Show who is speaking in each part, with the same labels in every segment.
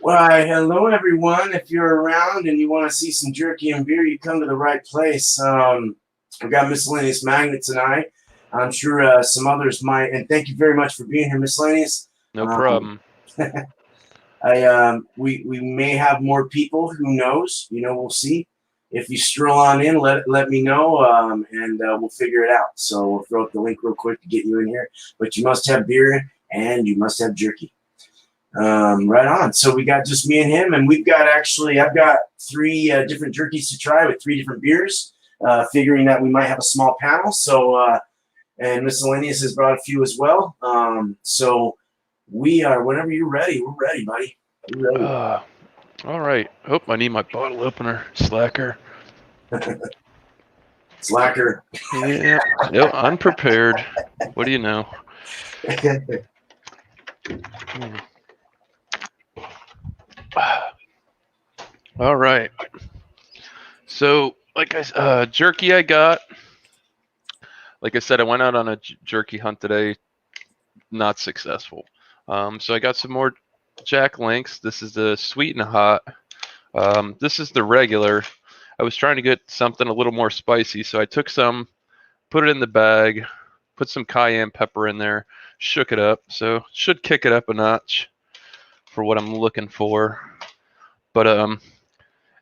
Speaker 1: Why, hello everyone. If you're around and you want to see some jerky and beer, you come to the right place. I've got Miscellaneous Magnet tonight. I'm sure some others might, and thank you very much for being here, Miscellaneous.
Speaker 2: No
Speaker 1: Um,
Speaker 2: problem.
Speaker 1: we may have more people. Who knows? We'll see. If you stroll on in, let me know, and we'll figure it out. So we'll throw up the link real quick to get you in here. But you must have beer and you must have jerky. Right on. So we got just me and him, and I've got three different jerkies to try with three different beers, figuring that we might have a small panel. So, and Miscellaneous has brought a few as well. So we are, whenever you're ready, we're ready, buddy. We're ready.
Speaker 2: All right. Oh, I need my bottle opener. Slacker.
Speaker 1: Slacker.
Speaker 2: Yeah. No, unprepared. What do you know? All right. So, jerky I got. Like I said, I went out on a jerky hunt today. Not successful. So I got some more Jack Links. This is the sweet and hot. This is the regular. I was trying to get something a little more spicy, so I took some, put it in the bag, put some cayenne pepper in there, shook it up. So should kick it up a notch for what I'm looking for. But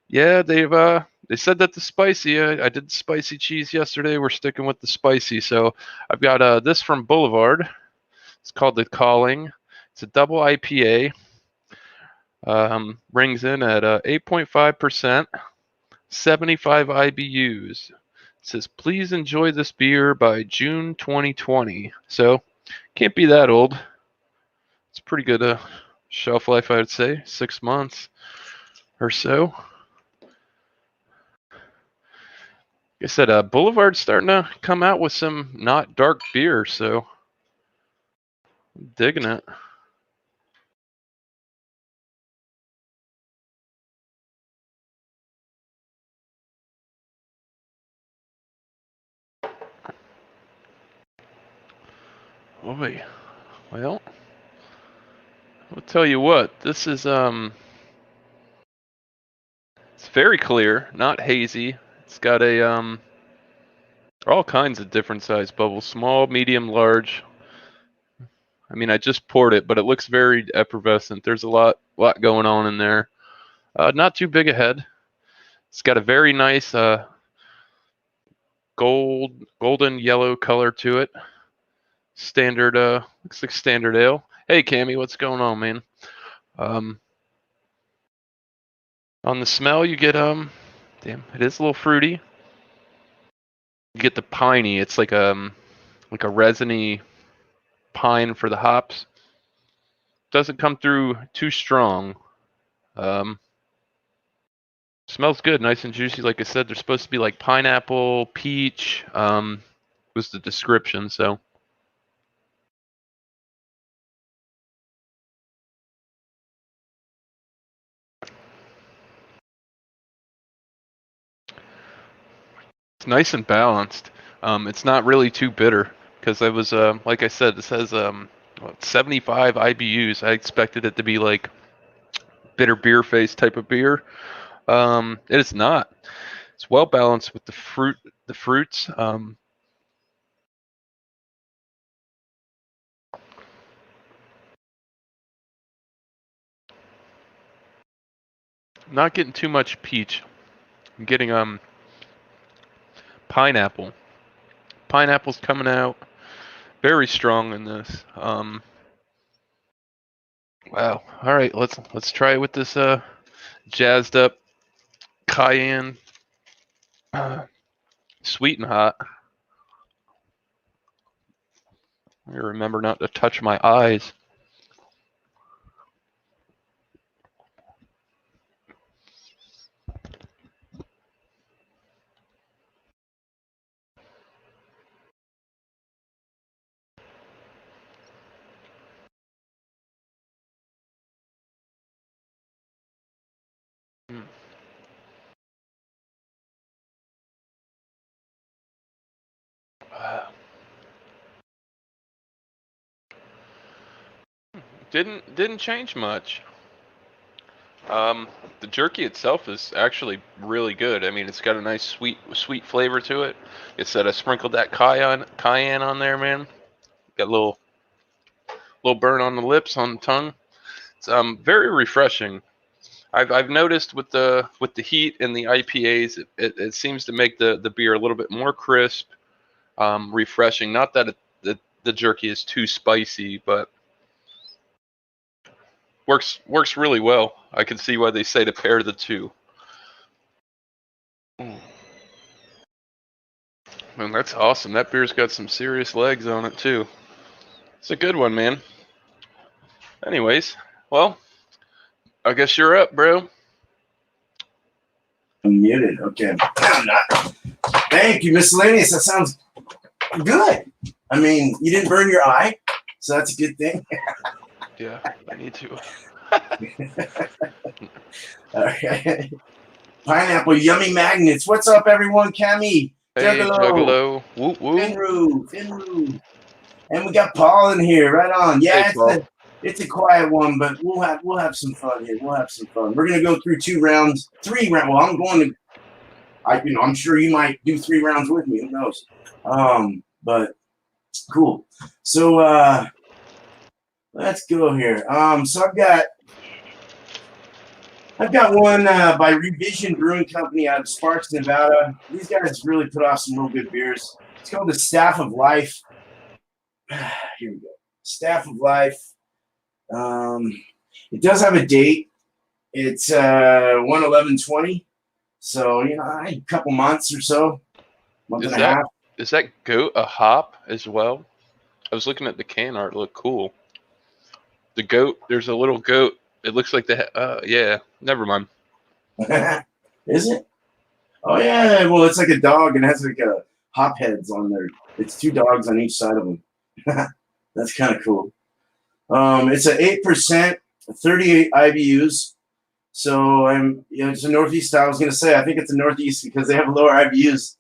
Speaker 2: yeah, they said that the spicy. I did the spicy cheese yesterday. We're sticking with the spicy. So I've got this from Boulevard. It's called the Calling. It's a double IPA. Rings in at 8.5%, 75 IBUs. It says, please enjoy this beer by June 2020. So, can't be that old. It's pretty good shelf life, I would say. 6 months or so. Like I said, Boulevard's starting to come out with some not dark beer, so I'm digging it. Boy, well, I'll tell you what. This is it's very clear, not hazy. It's got all kinds of different size bubbles, small, medium, large. I mean, I just poured it, but it looks very effervescent. There's a lot going on in there. Not too big a head. It's got a very nice golden yellow color to it. Standard, looks like standard ale. Hey, Cammy, what's going on, man? On the smell, you get damn, it is a little fruity. You get the piney. It's like a resiny pine for the hops. Doesn't come through too strong. Smells good, nice and juicy. Like I said, they're supposed to be like pineapple, peach. Was the description, so. It's nice and balanced. It's not really too bitter because I was, like I said, this has 75 IBUs. I expected it to be like bitter beer face type of beer. It is not. It's well balanced with the fruits. Not getting too much peach. I'm getting pineapple. Pineapple's coming out very strong in this. Wow. All right, let's try it with this jazzed up cayenne, sweet and hot. I remember not to touch my eyes. Mm. Didn't change much. The jerky itself is actually really good. I mean, it's got a nice sweet flavor to it. It's that I sprinkled that cayenne on there, man. Got a little burn on the lips, on the tongue. It's very refreshing. I've noticed with the heat and the IPAs, it seems to make the beer a little bit more crisp, refreshing. Not that the jerky is too spicy, but works really well. I can see why they say to pair the two. Man, that's awesome. That beer's got some serious legs on it too. It's a good one, man. Anyways, well, I guess you're up, bro.
Speaker 1: I'm muted. Okay. I'm not. Thank you, miscellaneous. That sounds good. I mean, you didn't burn your eye, so that's a good thing.
Speaker 2: Yeah, I need to.
Speaker 1: All right. Pineapple yummy magnets. What's up, everyone? Cami,
Speaker 2: Hey, Juggalo. Whoop whoop.
Speaker 1: Finru. And we got Paul in here. Right on. Yeah,
Speaker 2: Hey,
Speaker 1: it's a quiet one, but we'll have some fun here. We'll have some fun. We're gonna go through 3 rounds. Well, I'm going to. I'm sure you might do 3 rounds with me. Who knows? But cool. So let's go here. So I've got one by Revision Brewing Company out of Sparks, Nevada. These guys really put off some real good beers. It's called the Staff of Life. Here we go. Staff of Life. It does have a date. It's 1/11/20. So, a couple months or so. Month and a half.
Speaker 2: Is that goat a hop as well? I was looking at the can art. It looked cool. The goat, there's a little goat. It looks like yeah, never mind.
Speaker 1: Is it? Oh, yeah. Well, it's like a dog and it has like a hop heads on there. It's 2 dogs on each side of them. That's kind of cool. It's an 8%, 38 IBUs. So it's a Northeast style. I was gonna say I think it's a Northeast because they have lower IBUs.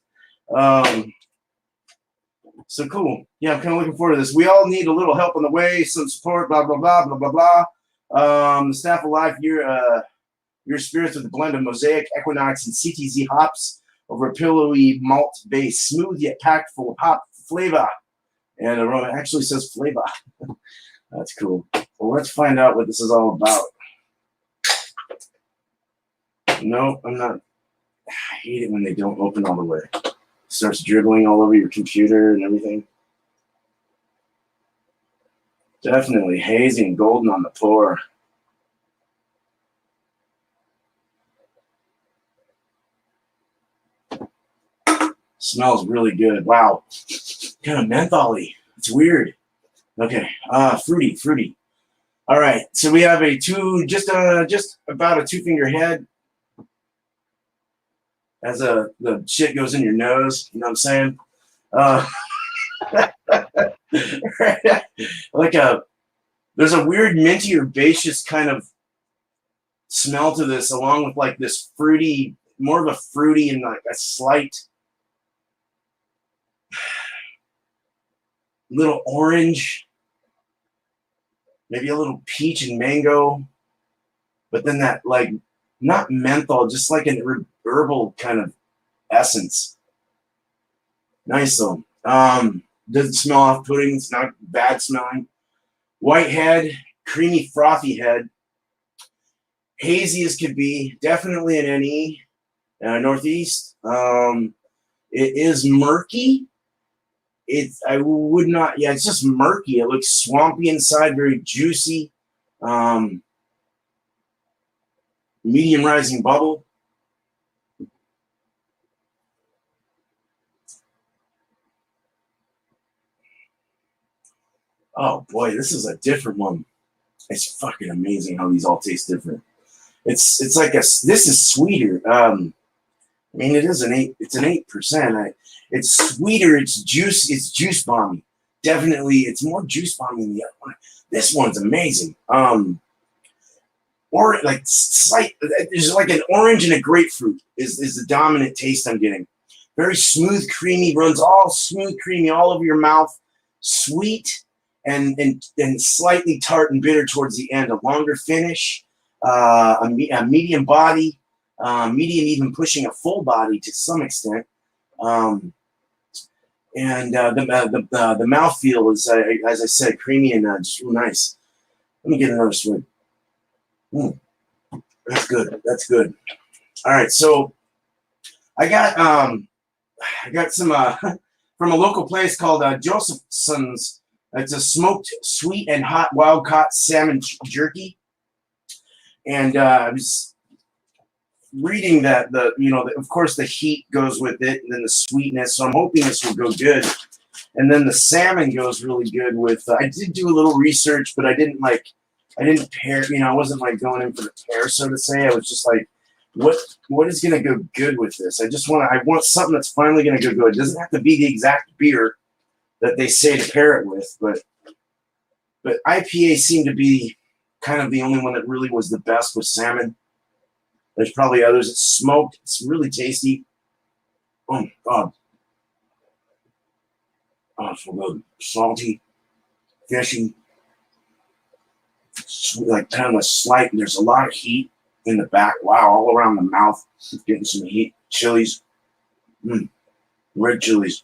Speaker 1: So cool. Yeah, I'm kind of looking forward to this. We all need a little help on the way, some support. Blah blah blah blah blah blah. The Staff of Life, your spirits with a blend of Mosaic, Equinox, and CTZ hops over a pillowy malt base, smooth yet packed full of hop flavor and aroma. It actually says flavor. That's cool. Well, let's find out what this is all about. No, I'm not. I hate it when they don't open all the way. It starts dribbling all over your computer and everything. Definitely hazy and golden on the pour. Smells really good. Wow. Kind of menthol-y. It's weird. Okay. Fruity. All right. So we have a just about a 2-finger head. As the shit goes in your nose, you know what I'm saying? There's a weird minty herbaceous kind of smell to this, along with like this fruity, more of a fruity and like a slight little orange, maybe a little peach and mango, but then that like not menthol, just like an herbal kind of essence. Nice though. Doesn't smell off-putting. It's not bad smelling. White head, creamy, frothy head. Hazy as could be. Definitely an NE, Northeast. It is murky. I would not. Yeah, it's just murky. It looks swampy inside, very juicy. Medium rising bubble. Oh boy, this is a different one. It's fucking amazing how these all taste different. It's like this is sweeter. I mean, it is an 8. It's an 8%. It's sweeter. It's juice bomby. Definitely, it's more juice bomby than the other one. This one's amazing. Or like slight. There's like an orange and a grapefruit is the dominant taste I'm getting. Very smooth, creamy. Runs all smooth, creamy all over your mouth. Sweet and slightly tart and bitter towards the end. A longer finish. a medium body, medium even pushing a full body to some extent. And the mouthfeel is, as I said, creamy and just real nice. Let me get another swig. That's good. That's good. All right, so I got some from a local place called Josephson's. It's a smoked, sweet, and hot wild caught salmon jerky. And I was reading that of course the heat goes with it, and then the sweetness. So I'm hoping this will go good. And then the salmon goes really good with. I did do a little research, but I didn't pair. I wasn't like going in for the pair, so to say. I was just like, what is going to go good with this? I want something that's finally going to go good. It doesn't have to be the exact beer that they say to pair it with, but IPA seemed to be kind of the only one that really was the best with salmon. There's probably others. It's smoked. It's really tasty. Oh my God. Oh, it's so good. Salty, fishy, sweet, like kind of a slight. There's a lot of heat in the back. Wow, all around the mouth. Getting some heat. Chilies. Red chilies.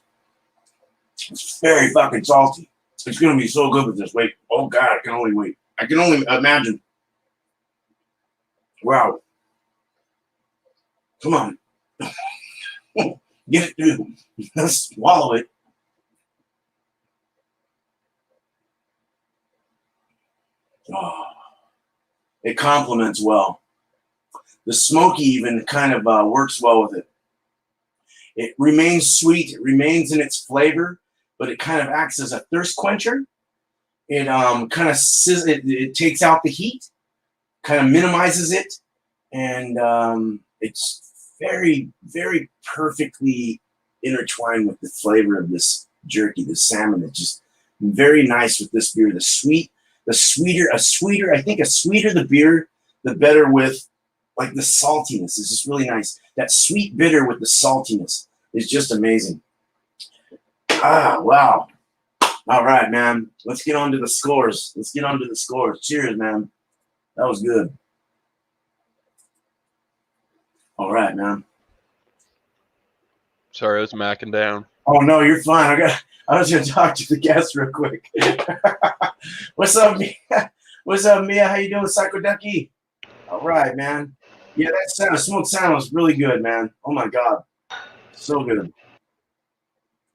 Speaker 1: It's very fucking salty. It's going to be so good with this. Wait. Oh, God, I can only wait. I can only imagine. Wow. Come on. Get it through. Let's swallow it. Oh, it complements well. The smoky even kind of works well with it. It remains sweet. It remains in its flavor, but it kind of acts as a thirst quencher. It kind of it takes out the heat, kind of minimizes it, and it's very, very perfectly intertwined with the flavor of this jerky, the salmon. It's just very nice with this beer. The sweeter the beer, the better with like the saltiness. It's just really nice. That sweet bitter with the saltiness is just amazing. Ah, wow. All right, man. Let's get on to the scores. Cheers, man. That was good. All right, man.
Speaker 2: Sorry, I was macking down.
Speaker 1: Oh no, you're fine. I was gonna talk to the guest real quick. What's up, Mia? What's up, Mia? How you doing, Psycho Ducky? All right, man. Yeah, that smoked salmon was really good, man. Oh my God, so good.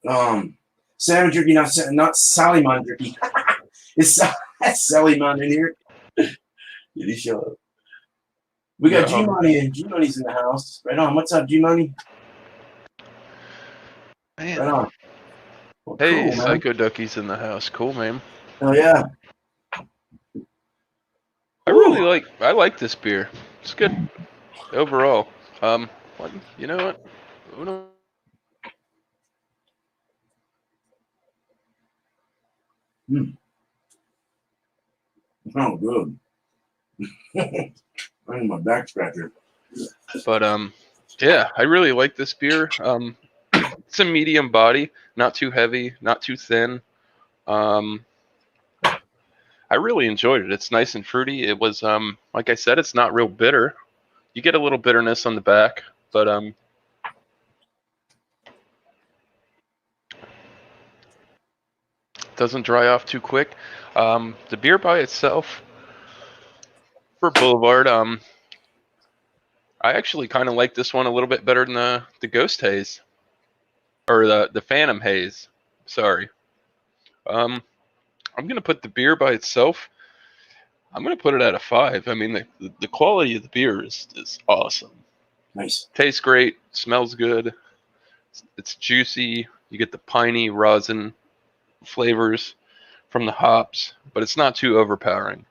Speaker 1: Salmon jerky, not Salimon jerky. It's Salimon in here. Did he show up? We got G Money, and G Money's in the house. Right on. What's up, G Money?
Speaker 2: Man.
Speaker 1: Right on. Well,
Speaker 2: hey,
Speaker 1: cool,
Speaker 2: Psycho Ducky's in the house. Cool, man.
Speaker 1: Oh yeah.
Speaker 2: I like this beer. It's good overall. You know what?
Speaker 1: Oh, good. I need my back scratcher.
Speaker 2: But yeah, I really like this beer. It's a medium body, not too heavy, not too thin. I really enjoyed it. It's nice and fruity. It was like I said, it's not real bitter. You get a little bitterness on the back, but doesn't dry off too quick. The beer by itself for Boulevard, I actually kind of like this one a little bit better than the Ghost Haze or the Phantom Haze. Sorry. I'm gonna put the beer by itself. I'm gonna put it at a 5. I mean, the quality of the beer is awesome.
Speaker 1: Nice.
Speaker 2: Tastes great. Smells good. It's juicy. You get the piney rosin flavors from the hops, but it's not too overpowering.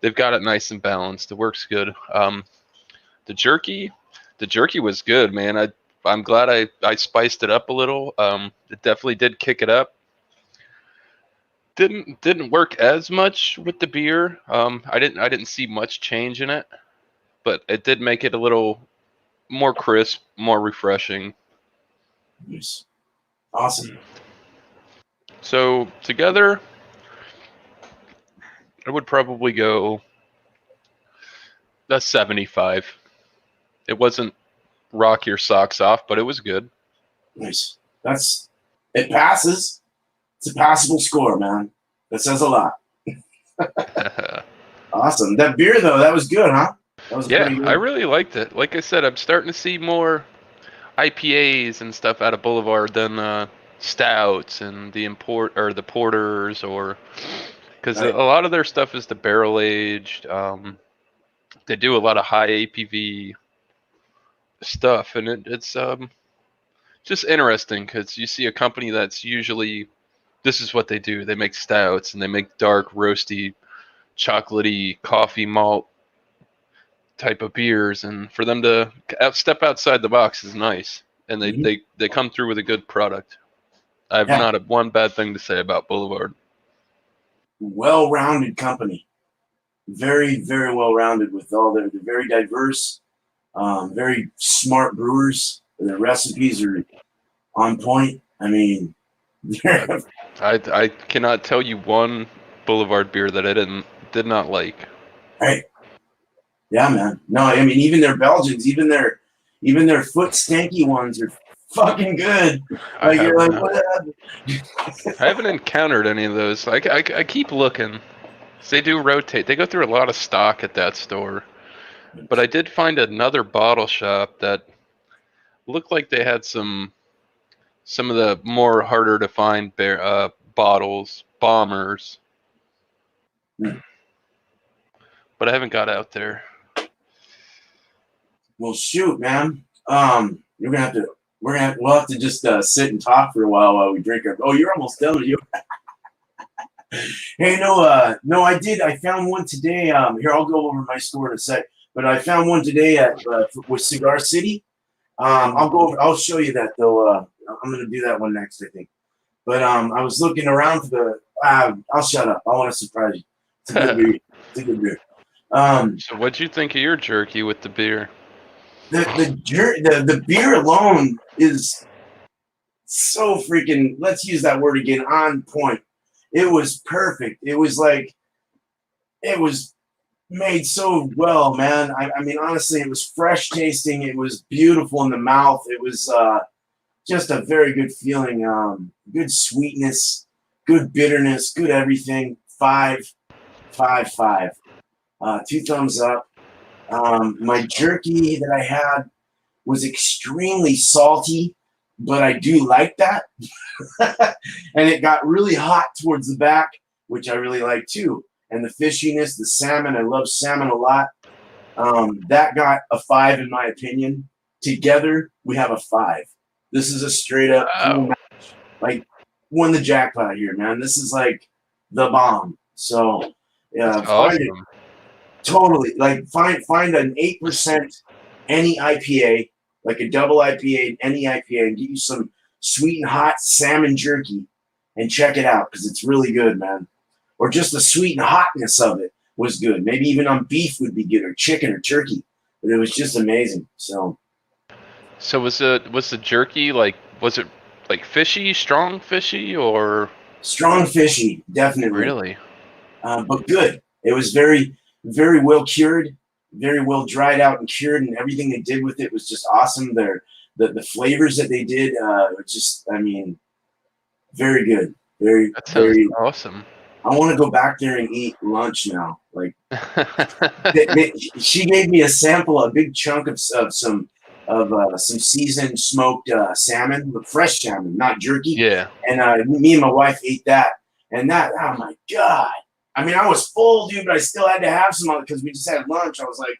Speaker 2: They've got it nice and balanced. It works good. The jerky was good, man. I'm glad I spiced it up a little. It definitely did kick it up. Didn't work as much with the beer. I didn't see much change in it, but it did make it a little more crisp, more refreshing.
Speaker 1: Nice. Awesome.
Speaker 2: So together, I would probably go That's 75. It wasn't rock your socks off, but it was good.
Speaker 1: Nice. It passes. It's a passable score, man. That says a lot. Awesome. That beer though, that was good, huh? That was
Speaker 2: Yeah,
Speaker 1: pretty good.
Speaker 2: I really liked it. Like I said, I'm starting to see more IPAs and stuff out of Boulevard than stouts and the porters, or because a
Speaker 1: Right.
Speaker 2: lot of their stuff is the barrel aged. They do a lot of high APV stuff, and it's just interesting because you see a company that's usually this is what they do. They make stouts and they make dark, roasty, chocolatey, coffee malt type of beers, and for them to step outside the box is nice, and
Speaker 1: Mhm.
Speaker 2: they come through with a good product. I have
Speaker 1: Yeah.
Speaker 2: not one bad thing to say about Boulevard.
Speaker 1: Well-rounded company. Very, very well-rounded with all they're very diverse, very smart brewers. Their recipes are on point. I mean,
Speaker 2: I cannot tell you one Boulevard beer that I did not like.
Speaker 1: right. Yeah, man. No, I mean even their Belgians, even their foot stanky ones are fucking good.
Speaker 2: I
Speaker 1: Like you're like,
Speaker 2: haven't
Speaker 1: what?
Speaker 2: I haven't encountered any of those. I keep looking. They do rotate. They go through a lot of stock at that store. But I did find another bottle shop that looked like they had some of the more harder to find bottles, bombers.
Speaker 1: Hmm.
Speaker 2: But I haven't got out there.
Speaker 1: Well, shoot, man. You're gonna have to. We'll have to just sit and talk for a while we drink our. Oh, you're almost done. You. Hey, no, I did. I found one today. Here, I'll go over my store in a sec. But I found one today at with Cigar City. I'll go over. I'll show you that though. I'm gonna do that one next, I think. But I was looking around for the. I'll shut up. I want to surprise you. It's a good beer. It's a good beer.
Speaker 2: So what'd you think of your jerky with the beer?
Speaker 1: The beer alone is so freaking. Let's use that word again. On point. It was perfect. It was like. It was made so well, man. I mean, honestly, it was fresh tasting. It was beautiful in the mouth. It was just a very good feeling. Good sweetness, good bitterness, good everything. 5, 5, 5. 2 thumbs up. My jerky that I had was extremely salty, but I do like that. And it got really hot towards the back, which I really like too. And the fishiness, the salmon, I love salmon a lot. That got a 5 in my opinion. Together, we have a 5. This is a straight up cool match. Like, won the jackpot here, man. This is like the bomb. So, yeah, find it. Totally. Like, find an 8% any IPA, like a double IPA, any IPA, and get you some sweet and hot salmon jerky and check it out because it's really good, man. Or just the sweet and hotness of it was good. Maybe even on beef would be good, or chicken or turkey. But it was just amazing. So
Speaker 2: was the jerky was it like fishy, strong fishy, or
Speaker 1: strong fishy, definitely.
Speaker 2: really?
Speaker 1: But good. It was very, very well cured, very well dried out and cured, and everything they did with it was just awesome. The flavors that they did were just, I mean, very good. Very,
Speaker 2: That sounds
Speaker 1: very
Speaker 2: awesome.
Speaker 1: I want to go back there and eat lunch now. Like, she gave me a sample, a big chunk of some seasoned smoked salmon, fresh salmon, not jerky.
Speaker 2: Yeah.
Speaker 1: And me and my wife ate that, and that, oh my god! I mean, I was full, dude, but I still had to have some because we just had lunch. I was like,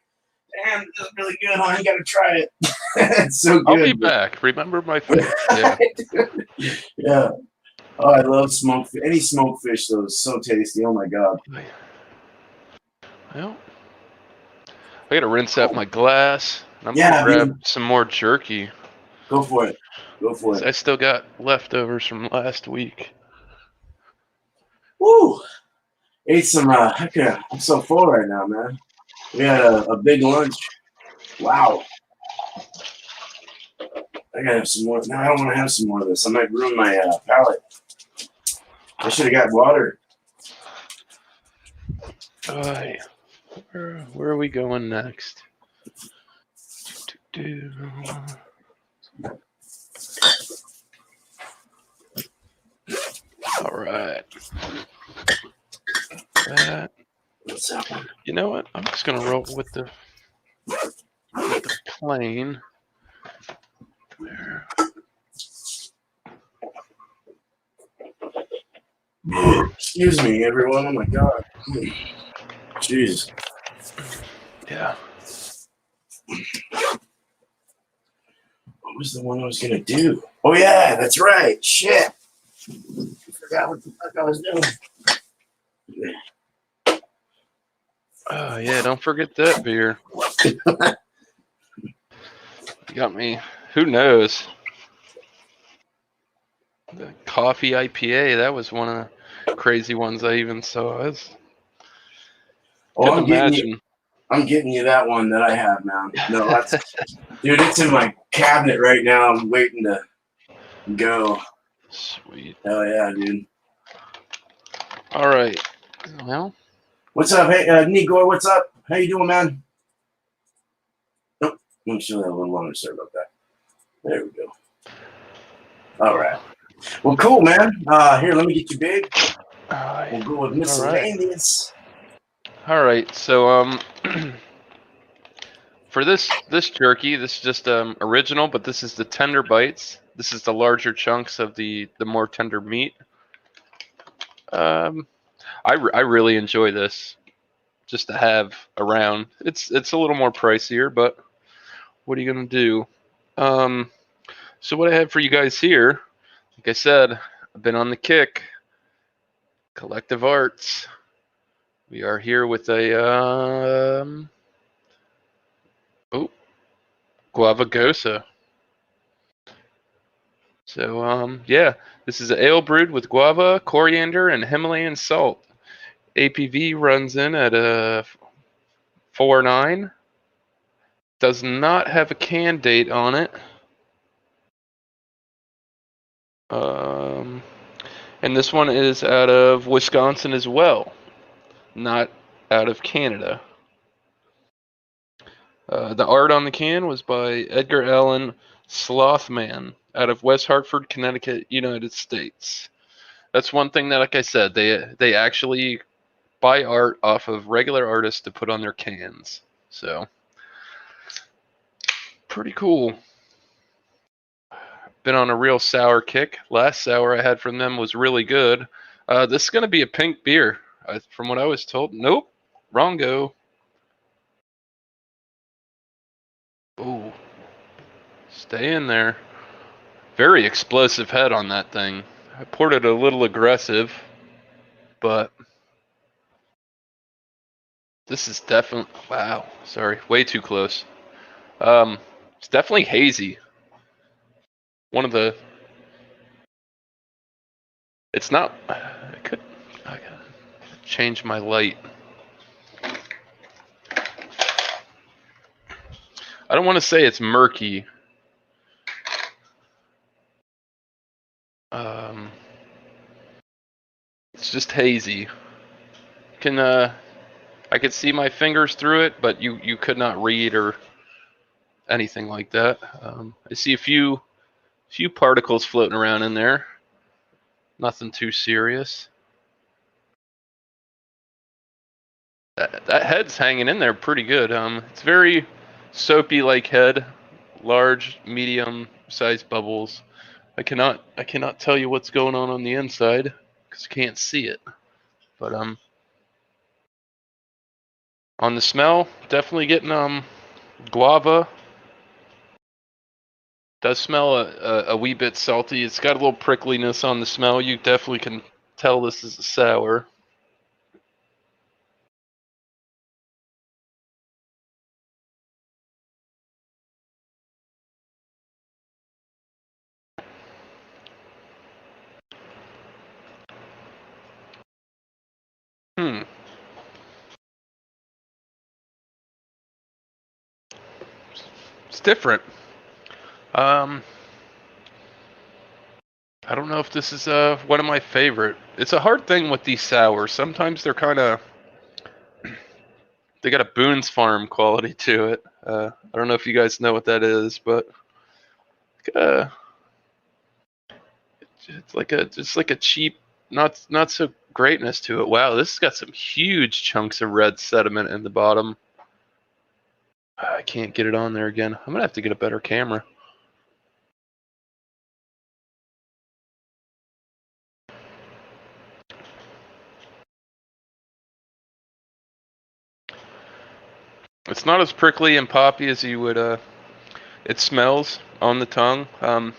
Speaker 1: damn, this is really good, huh? You got to try it. It's so good.
Speaker 2: I'll be back. Remember my fish. Yeah.
Speaker 1: Yeah. Oh, I love smoked fish. Any smoked fish, though, is so tasty. Oh, my God.
Speaker 2: Well, I got to rinse out my glass. I'm going to grab some more jerky.
Speaker 1: Go for it. Go for it.
Speaker 2: I still got leftovers from last week.
Speaker 1: Woo! Ate some, I'm so full right now, man. We had a big lunch. Wow. I got to have some more. No, I don't want to have some more of this. I might ruin my palate. I should have got water.
Speaker 2: Where are we going next? All right. That.
Speaker 1: What's that one?
Speaker 2: You know what? I'm just gonna roll with the plain. There.
Speaker 1: Excuse me, everyone. Oh my God. Jeez.
Speaker 2: Yeah.
Speaker 1: What was the one I was gonna do? Oh yeah, that's right. Shit. I forgot what the fuck I was doing.
Speaker 2: Oh yeah, don't forget that beer. You got me. Who knows? The coffee IPA, that was one of the crazy ones I even saw.
Speaker 1: Oh,
Speaker 2: Couldn't imagine.
Speaker 1: I'm getting you that one that I have now. No, that's dude, it's in my cabinet right now. I'm waiting to go.
Speaker 2: Sweet.
Speaker 1: Hell yeah, dude.
Speaker 2: All right. Well,
Speaker 1: What's up? Hey, Nigor, what's up? How you doing, man? Nope. I'm sure that a little longer. Sorry about that. There we go. All right. Well, cool, man. Here, let me get you big. We'll go with miscellaneous.
Speaker 2: All right. So for this jerky, this is just original, but this is the tender bites. This is the larger chunks of the more tender meat. I really enjoy this, just to have around. It's a little more pricier, but what are you gonna do? So what I have for you guys here, like I said, I've been on the kick. Collective Arts. We are here with a Guava Gosa. So yeah, this is an ale brewed with guava, coriander, and Himalayan salt. APV runs in at a 4.9. Does not have a can date on it. And this one is out of Wisconsin as well, not out of Canada. The art on the can was by Edgar Allan Slothman out of West Hartford, Connecticut, United States. That's one thing that, like I said, they actually buy art off of regular artists to put on their cans. So pretty cool. Been on a real sour kick. Last sour I had from them was really good. This is going to be a pink beer, from what I was told. Nope, wrong go. Ooh, stay in there. Very explosive head on that thing. I poured it a little aggressive, but this is definitely, wow, sorry, way too close. It's definitely hazy. One of the, it's not, I gotta change my light. I don't want to say it's murky. It's just hazy. I could see my fingers through it, but you could not read or anything like that. I see a few particles floating around in there. Nothing too serious. That head's hanging in there pretty good. It's very soapy like head, large, medium sized bubbles. I cannot tell you what's going on the inside because you can't see it. But on the smell, definitely getting guava. Does smell a wee bit salty. It's got a little prickliness on the smell. You definitely can tell this is a sour. Hmm. It's different. Um, I don't know if this is one of my favorite. It's a hard thing with these sours. Sometimes they're kind of they got a Boone's Farm quality to it. I don't know if you guys know what that is, but uh, it's like a just like a cheap, not so greatness to it. Wow, this has got some huge chunks of red sediment in the bottom. I can't get it on there again. I'm gonna have to get a better camera. It's not as prickly and poppy as you would. It smells on the tongue. I'm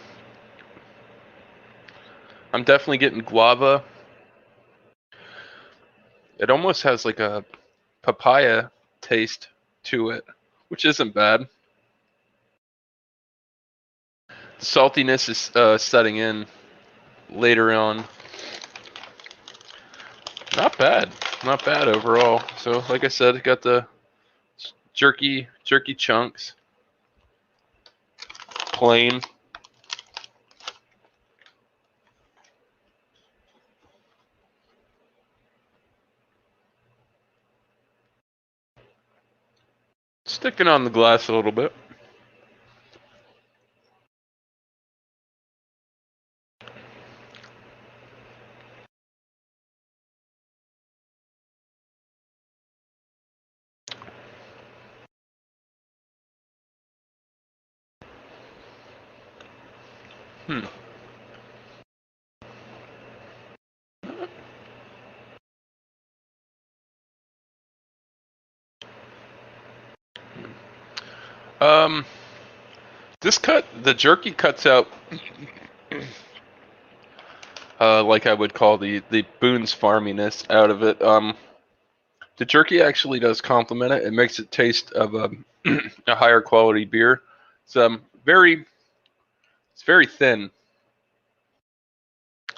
Speaker 2: definitely getting guava. It almost has like a papaya taste to it, which isn't bad. The saltiness is setting in later on. Not bad. Not bad overall. So, like I said, I got the jerky chunks. Plain. Sticking on the glass a little bit. Hmm. Um, the jerky cuts out, like I would call the Boone's farminess out of it. The jerky actually does complement it. It makes it taste of a higher quality beer. It's very thin.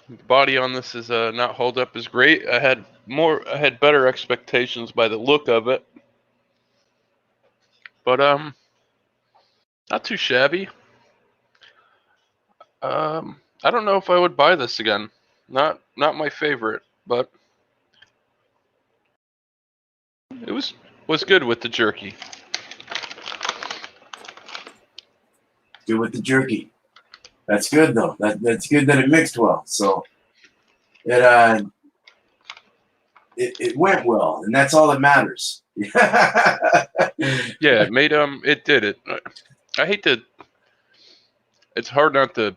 Speaker 2: The body on this is not hold up as great. I had better expectations by the look of it, but not too shabby. I don't know if I would buy this again. Not my favorite, but it was good with the jerky.
Speaker 1: Good with the jerky. That's good though. That's good that it mixed well. So it it went well, and that's all that matters.
Speaker 2: Yeah, it made it did it. I hate to. It's hard not to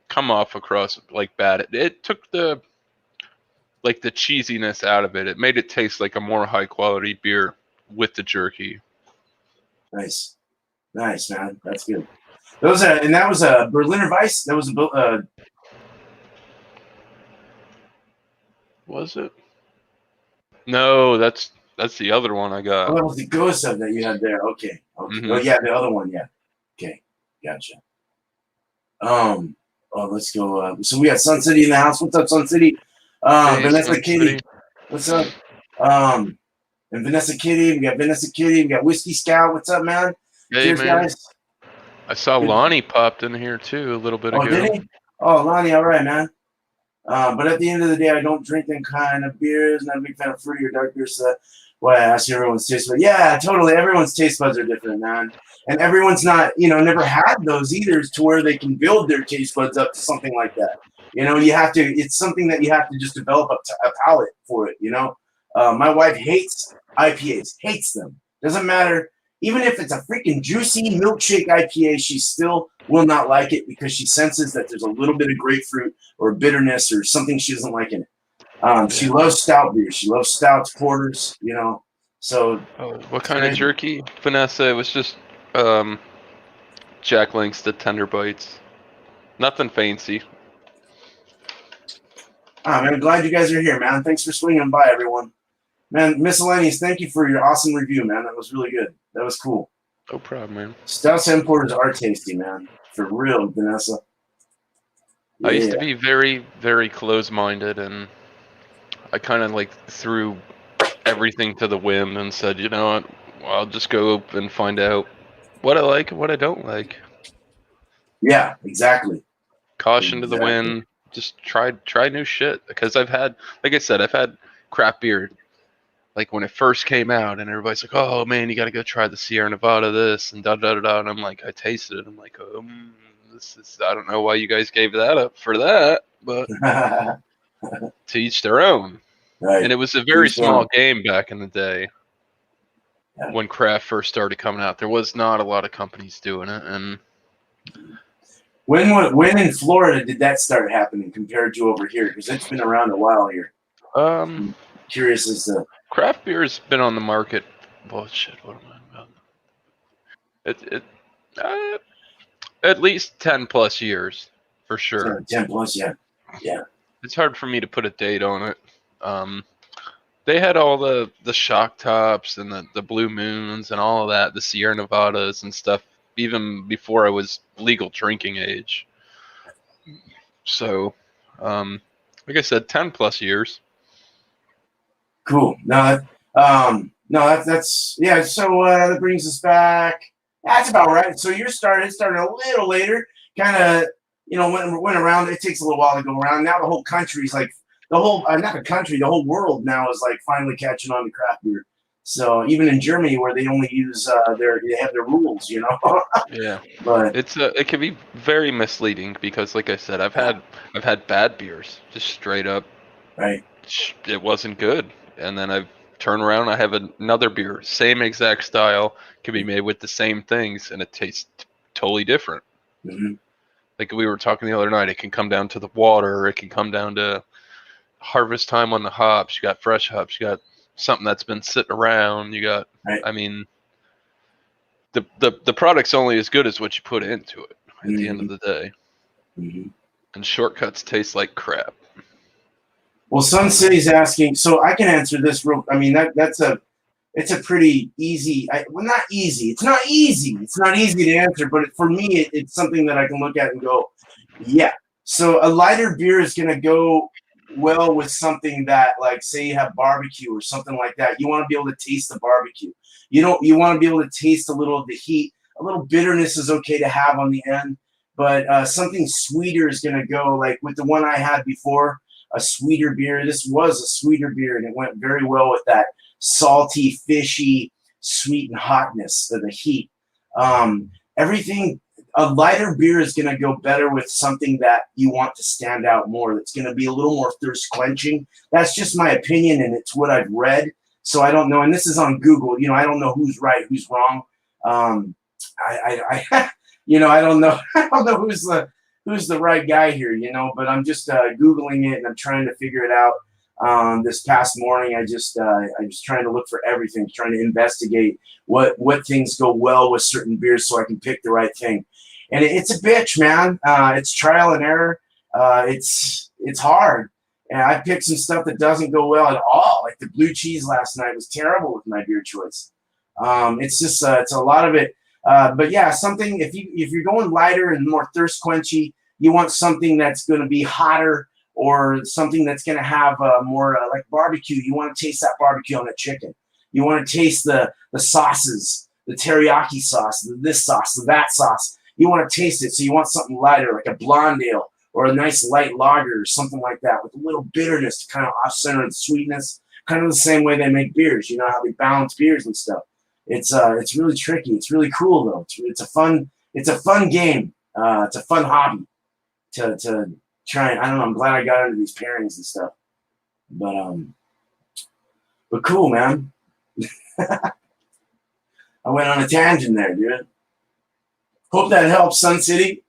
Speaker 2: come off across like bad. It took the cheesiness out of it. It made it taste like a more high quality beer with the jerky.
Speaker 1: Nice, nice, man. That's good. That was a Berliner Weiss. That was a
Speaker 2: Was it? No, that's the other one I got.
Speaker 1: oh, that was the Gosa that you had there. Okay, okay.
Speaker 2: Mm-hmm.
Speaker 1: Oh yeah, the other one. Yeah. Okay, gotcha. Oh, let's go. So we got Sun City in the house. What's up, Sun City?
Speaker 2: Hey,
Speaker 1: Vanessa
Speaker 2: Sun
Speaker 1: Kitty.
Speaker 2: City.
Speaker 1: What's up? And Vanessa Kitty. We got Vanessa Kitty. We got Whiskey Scout. What's up, man?
Speaker 2: Hey,
Speaker 1: Cheers,
Speaker 2: man.
Speaker 1: guys.
Speaker 2: I saw
Speaker 1: Good.
Speaker 2: Lonnie popped in here too a little bit
Speaker 1: Oh,
Speaker 2: ago.
Speaker 1: did he? Oh, Lonnie, all right, man. But at the end of the day, I don't drink them kind of beers. Not a big fan of fruity or dark beers. So why I ask you everyone's taste buds. Yeah, totally. Everyone's taste buds are different, man. And everyone's not, never had those either to where they can build their taste buds up to something like that. You have to, it's something that you have to just develop a palate for it, My wife hates IPAs, hates them. Doesn't matter. Even if it's a freaking juicy milkshake IPA, she still will not like it because she senses that there's a little bit of grapefruit or bitterness or something she doesn't like in it. She loves stout beers. She loves stouts, porters, So,
Speaker 2: what kind of jerky, Vanessa? It was just Jack Link's the Tender Bites. Nothing fancy.
Speaker 1: Man, I'm glad you guys are here, man. Thanks for swinging by, everyone. Man, Miscellaneous, thank you for your awesome review, man. That was really good. That was cool.
Speaker 2: No problem, man.
Speaker 1: Stouts and porters are tasty, man. For real, Vanessa.
Speaker 2: Yeah. I used to be very, very close-minded, and I kind of threw everything to the wind and said, you know what, I'll just go and find out what I like and what I don't like.
Speaker 1: Yeah, exactly.
Speaker 2: Caution to the wind. Just try new shit, because I've had, like I said, I've had craft beer like when it first came out, and everybody's like, "Oh man, you got to go try the Sierra Nevada this and da da da da." And I'm like, I tasted it. I'm like, this is. I don't know why you guys gave that up for that, but to each their own.
Speaker 1: Right.
Speaker 2: And it was a very small game back in the day when craft first started coming out. There was not a lot of companies doing it, and
Speaker 1: when in Florida did that start happening compared to over here? Because it's been around a while here. I'm curious as to.
Speaker 2: Craft beer's been on the market. Bullshit. What am I about? At least 10+ years, for sure.
Speaker 1: 10+, yeah.
Speaker 2: It's hard for me to put a date on it. They had all the shock tops and the blue moons and all of that, the Sierra Nevadas and stuff, even before I was legal drinking age. So, like I said, 10+ years.
Speaker 1: Cool. No, that's yeah. So that brings us back. That's about right. So you're starting a little later. Kind of, went around. It takes a little while to go around. Now the whole country's like the whole not the country, the whole world now is like finally catching on to craft beer. So even in Germany, where they only use they have their rules,
Speaker 2: Yeah,
Speaker 1: but
Speaker 2: it can be very misleading because, like I said, I've had bad beers, just straight up.
Speaker 1: Right.
Speaker 2: It wasn't good, and then I've turned around. I have another beer, same exact style, can be made with the same things, and it tastes totally different.
Speaker 1: Mm-hmm.
Speaker 2: Like we were talking the other night, it can come down to the water. It can come down to harvest time on the hops. You got fresh hops. You got something that's been sitting around. You got,
Speaker 1: right.
Speaker 2: I mean, the product's only as good as what you put into it at the end of the day.
Speaker 1: Mm-hmm.
Speaker 2: And shortcuts taste like crap.
Speaker 1: Well, Sun City's asking, so I can answer this real. I mean, it's a pretty easy. Well, not easy. It's not easy. It's not easy to answer, but for me, it's something that I can look at and go, yeah. So a lighter beer is going to go well with something that, like, say you have barbecue or something like that. You want to be able to taste the barbecue. You want to be able to taste a little of the heat. A little bitterness is okay to have on the end, but something sweeter is going to go, like with the one I had before, a sweeter beer. This was a sweeter beer, and it went very well with that salty, fishy, sweet, and hotness of the heat. Everything. A lighter beer is going to go better with something that you want to stand out more. That's going to be a little more thirst quenching. That's just my opinion, and it's what I've read. So I don't know, and this is on Google. I don't know who's right, who's wrong. I don't know. I don't know who's the right guy here. But I'm just Googling it, and I'm trying to figure it out. This past morning, I was trying to look for everything, trying to investigate what things go well with certain beers, so I can pick the right thing. And it's a bitch, man. It's trial and error. It's hard. And I picked some stuff that doesn't go well at all. Like the blue cheese last night was terrible with my beer choice. It's just it's a lot of it. But yeah, something if you're going lighter and more thirst quenchy, you want something that's going to be hotter, or something that's going to have more like barbecue. You want to taste that barbecue on the chicken. You want to taste the sauces, the teriyaki sauce, this sauce, that sauce. You want to taste it, so you want something lighter, like a blonde ale or a nice light lager or something like that, with a little bitterness to kind of off-center the sweetness, kind of the same way they make beers. You know how they balance beers and stuff. It's really tricky. It's really cool though. It's a fun game. It's a fun hobby to try. I don't know. I'm glad I got into these pairings and stuff. But cool, man. I went on a tangent there, dude. Hope that helps, Sun City.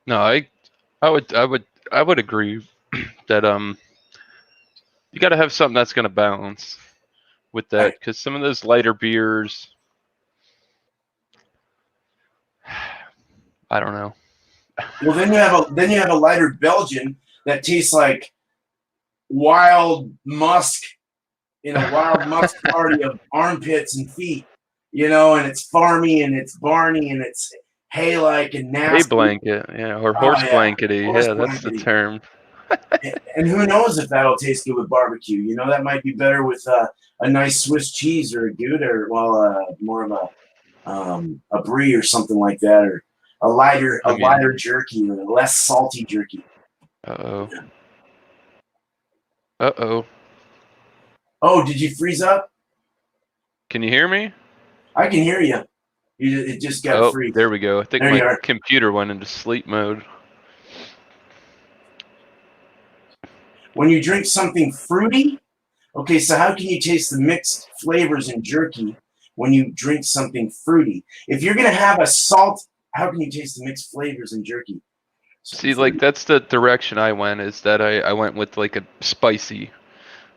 Speaker 2: No, I would agree that you got to have something that's going to balance with that, because some of those lighter beers, I don't know.
Speaker 1: Well, then you have a lighter Belgian that tastes like wild musk in a wild musk party of armpits and feet, and it's farmy and it's barny and it's hay-like and nasty.
Speaker 2: Hay blanket, yeah, or horse blankety.
Speaker 1: Horse
Speaker 2: yeah, that's the term.
Speaker 1: And who knows if that'll taste good with barbecue? That might be better with a nice Swiss cheese or a Gouda, or more of a brie or something like that, or a lighter jerky, or a less salty jerky.
Speaker 2: Uh-oh. Uh-oh.
Speaker 1: Oh, did you freeze up?
Speaker 2: Can you hear me?
Speaker 1: I can hear you. It just got
Speaker 2: Oh,
Speaker 1: freeze.
Speaker 2: there we go. I think
Speaker 1: There you
Speaker 2: my
Speaker 1: are.
Speaker 2: computer went into sleep mode.
Speaker 1: When you drink something fruity, okay, so how can you taste the mixed flavors in jerky when you drink something fruity? If you're going to have a salt, how can you taste the mixed flavors in jerky?
Speaker 2: See, like, that's the direction I went, is that I went with, like, a spicy.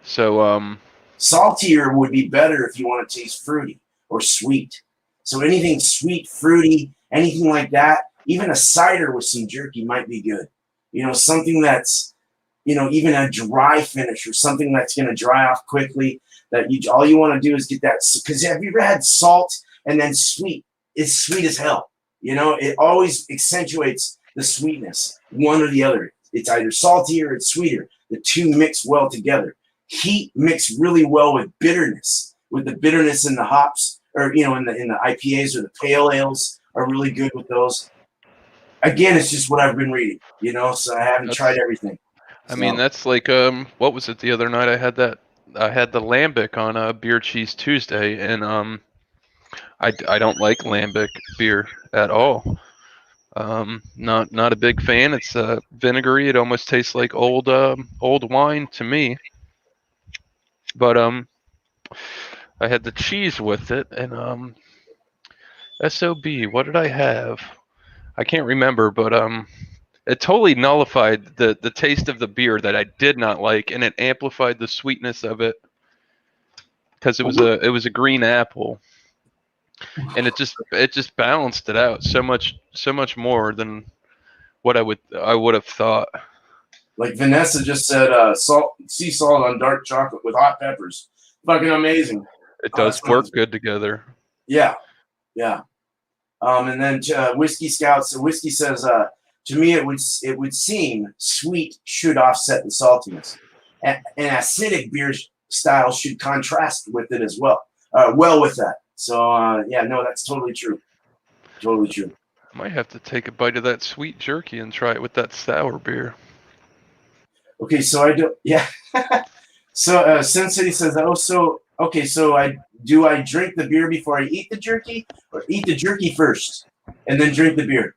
Speaker 2: So,
Speaker 1: Saltier would be better if you want to taste fruity or sweet. So anything sweet, fruity, anything like that, even a cider with some jerky might be good. You know, something that's, you know, even a dry finish or something that's going to dry off quickly. That you all you want to do is get that. Because have you ever had salt and then sweet? It's sweet as hell. You know, it always accentuates the sweetness, one or the other. It's either salty or it's sweeter. The two mix well together. Heat mixed really well with bitterness, with the bitterness in the hops, or you know, in the IPAs or the pale ales are really good with those. Again, it's just what I've been reading, you know, so I haven't tried everything.
Speaker 2: I mean, that's like, what was it the other night? I had the lambic on Beer Cheese Tuesday, and I don't like lambic beer at all. Not a big fan. It's vinegary. It almost tastes like old wine to me. But I had the cheese with it, and SOB. What did I have? I can't remember, but it totally nullified the taste of the beer that I did not like, and it amplified the sweetness of it because it was a green apple, and it just balanced it out so much more than what I would have thought.
Speaker 1: Like Vanessa just said, sea salt on dark chocolate with hot peppers. Fucking amazing.
Speaker 2: It does work good together.
Speaker 1: Yeah, yeah. And then Whiskey Scouts. Whiskey says, to me, it would seem sweet should offset the saltiness, and acidic beer style should contrast with it as well. Well with that. So yeah, no, that's totally true. Totally true.
Speaker 2: I might have to take a bite of that sweet jerky and try it with that sour beer.
Speaker 1: Okay, so I do. Yeah. So Sin City says, oh, so okay, so I drink the beer before I eat the jerky, or eat the jerky first and then drink the beer?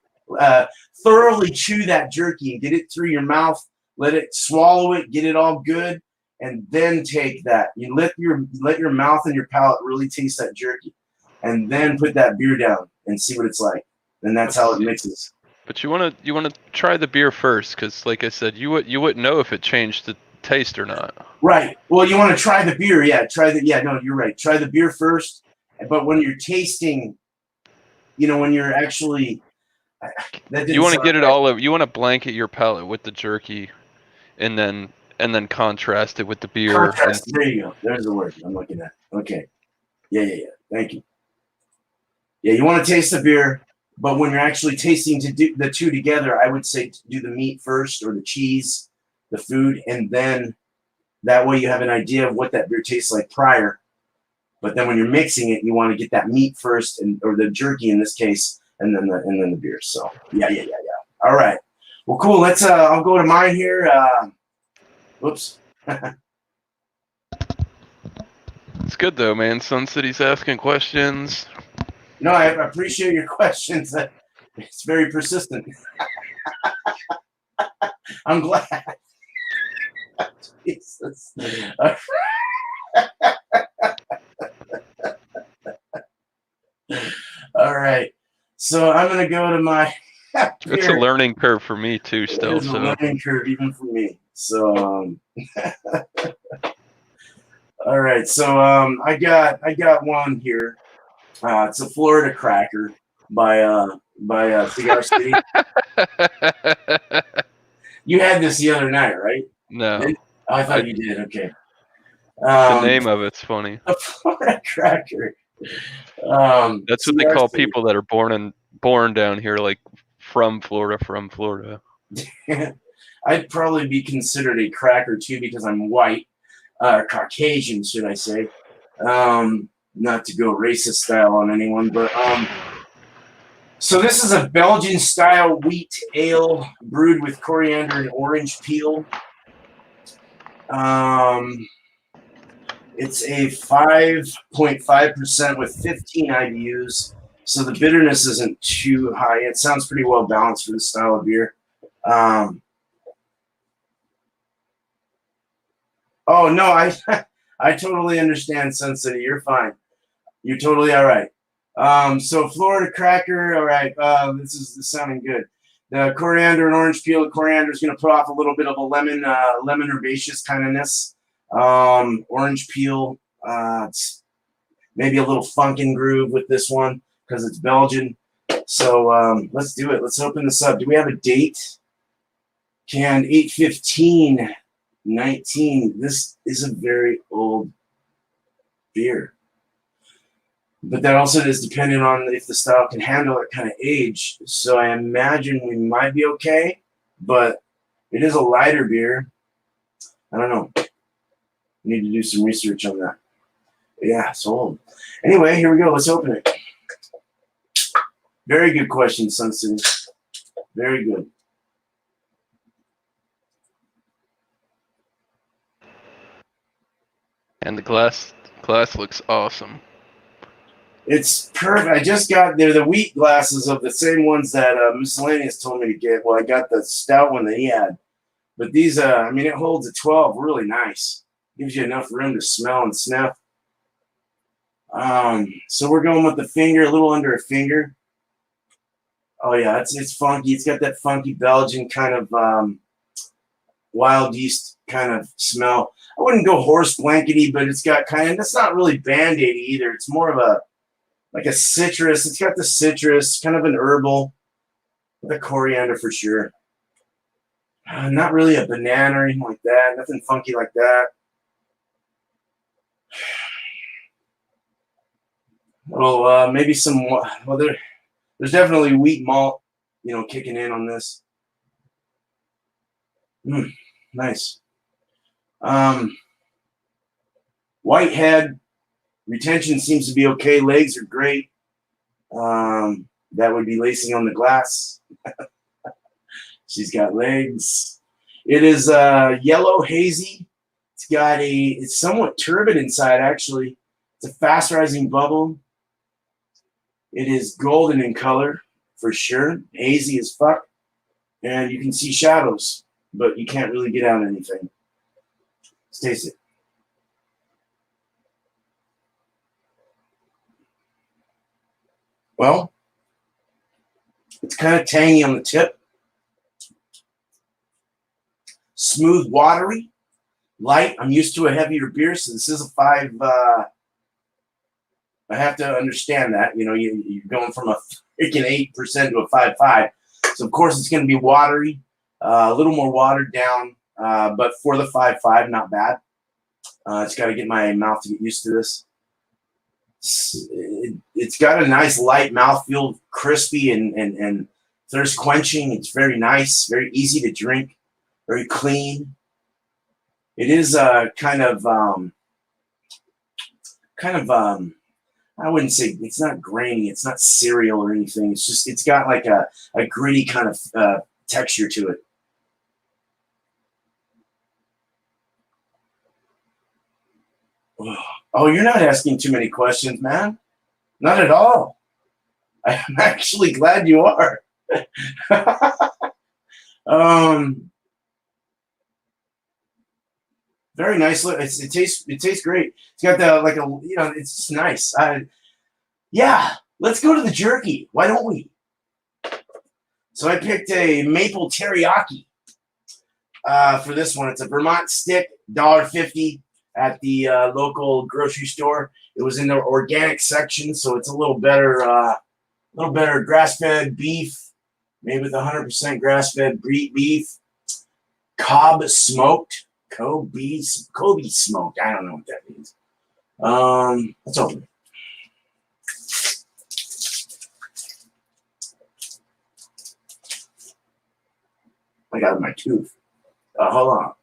Speaker 1: Thoroughly chew that jerky and get it through your mouth. Let it swallow it, get it all good, and then take that. You let your mouth and your palate really taste that jerky, and then put that beer down and see what it's like. And that's how it mixes.
Speaker 2: But you wanna try the beer first, because like I said, you wouldn't know if it changed the taste or not.
Speaker 1: Right. Well, you want to try the beer. Yeah. No, you're right. Try the beer first. But when you're tasting, you know, when you're actually,
Speaker 2: you want to get it all over. You want to blanket your palate with the jerky, and then contrast it with the beer.
Speaker 1: Contrast. There you go. There's the word I'm looking at. Okay. Yeah. Thank you. Yeah, you want to taste the beer, but when you're actually tasting to do the two together, I would say do the meat first, or the cheese, the food, and then that way you have an idea of what that beer tastes like prior. But then when you're mixing it, you want to get that meat first, or the jerky in this case, and then the beer. So yeah. All right. Well, cool. Let's. I'll go to mine here. Whoops.
Speaker 2: It's good though, man. Sun City's asking questions.
Speaker 1: No, I appreciate your questions. It's very persistent. I'm glad. Jesus. All right. So I'm going to go to my.
Speaker 2: It's a learning curve for me too. Still,
Speaker 1: it's a learning curve even for me. So, all right. So I got one here. It's a Florida cracker by Cigar City. You had this the other night, right?
Speaker 2: No.
Speaker 1: Oh, I thought you did. Okay.
Speaker 2: The name of it's funny.
Speaker 1: A Florida cracker.
Speaker 2: That's what they call people that are born down here, like from Florida.
Speaker 1: I'd probably be considered a cracker too because I'm white, Caucasian, should I say? Not to go racist style on anyone, but so this is a Belgian style wheat ale brewed with coriander and orange peel. It's a 5.5% with 15 IBUs, so the bitterness isn't too high. It sounds pretty well balanced for this style of beer. Oh no, I totally understand, Sun City. You're fine. You're totally all right. So Florida cracker. All right. This is sounding good. The coriander and orange peel. The coriander is going to put off a little bit of a lemon herbaceous kind ofness. Orange peel. It's maybe a little funkin' groove with this one because it's Belgian. So let's do it. Let's open this up. Do we have a date? Canned 8/15/19. This is a very old beer. But that also is dependent on if the style can handle it kind of age. So I imagine we might be okay, but it is a lighter beer. I don't know. We need to do some research on that. Yeah, it's old. Anyway, here we go. Let's open it. Very good question, Sunson. Very good.
Speaker 2: And the glass looks awesome.
Speaker 1: It's perfect. I just got the wheat glasses of the same ones that Miscellaneous told me to get. Well, I got the stout one that he had. But these, I mean, it holds a 12 really nice. Gives you enough room to smell and sniff. So we're going with the finger, a little under a finger. Oh, yeah, it's funky. It's got that funky Belgian kind of wild yeast kind of smell. I wouldn't go horse blankety, but it's got kind of, it's not really Band-Aidy either. It's more of like a citrus. It's got the citrus, kind of an herbal, the coriander for sure. Not really a banana or anything like that. Nothing funky like that. Well, maybe some. Well, there's definitely wheat malt, kicking in on this. Nice. White head. Retention seems to be okay. Legs are great. That would be lacing on the glass. She's got legs. It is yellow hazy. It's somewhat turbid inside, actually. It's a fast rising bubble. It is golden in color, for sure. Hazy as fuck. And you can see shadows, but you can't really get out anything. Let's taste it. Well, it's kind of tangy on the tip. Smooth, watery, light. I'm used to a heavier beer, so this is a 5. I have to understand that. You're going from a freaking 8% to a 5.5. So, of course, it's going to be watery, a little more watered down, but for the 5.5, not bad. It's got to get my mouth to get used to this. It's got a nice light mouthfeel, crispy and thirst quenching. It's very nice, very easy to drink, very clean. It is kind of I wouldn't say it's not grainy, it's not cereal or anything. It's got like a gritty kind of texture to it. Oh, you're not asking too many questions, man. Not at all. I'm actually glad you are. Very nice. It tastes great. It's got it's just nice. Yeah, let's go to the jerky. Why don't we? So I picked a maple teriyaki for this one. It's a Vermont stick, $1.50 at the local grocery store. It was in the organic section, so it's a little better grass-fed beef, maybe with 100% grass-fed beef, Kobe smoked. Kobe smoked. I don't know what that means. Let's open it. I got my tooth. Hold on.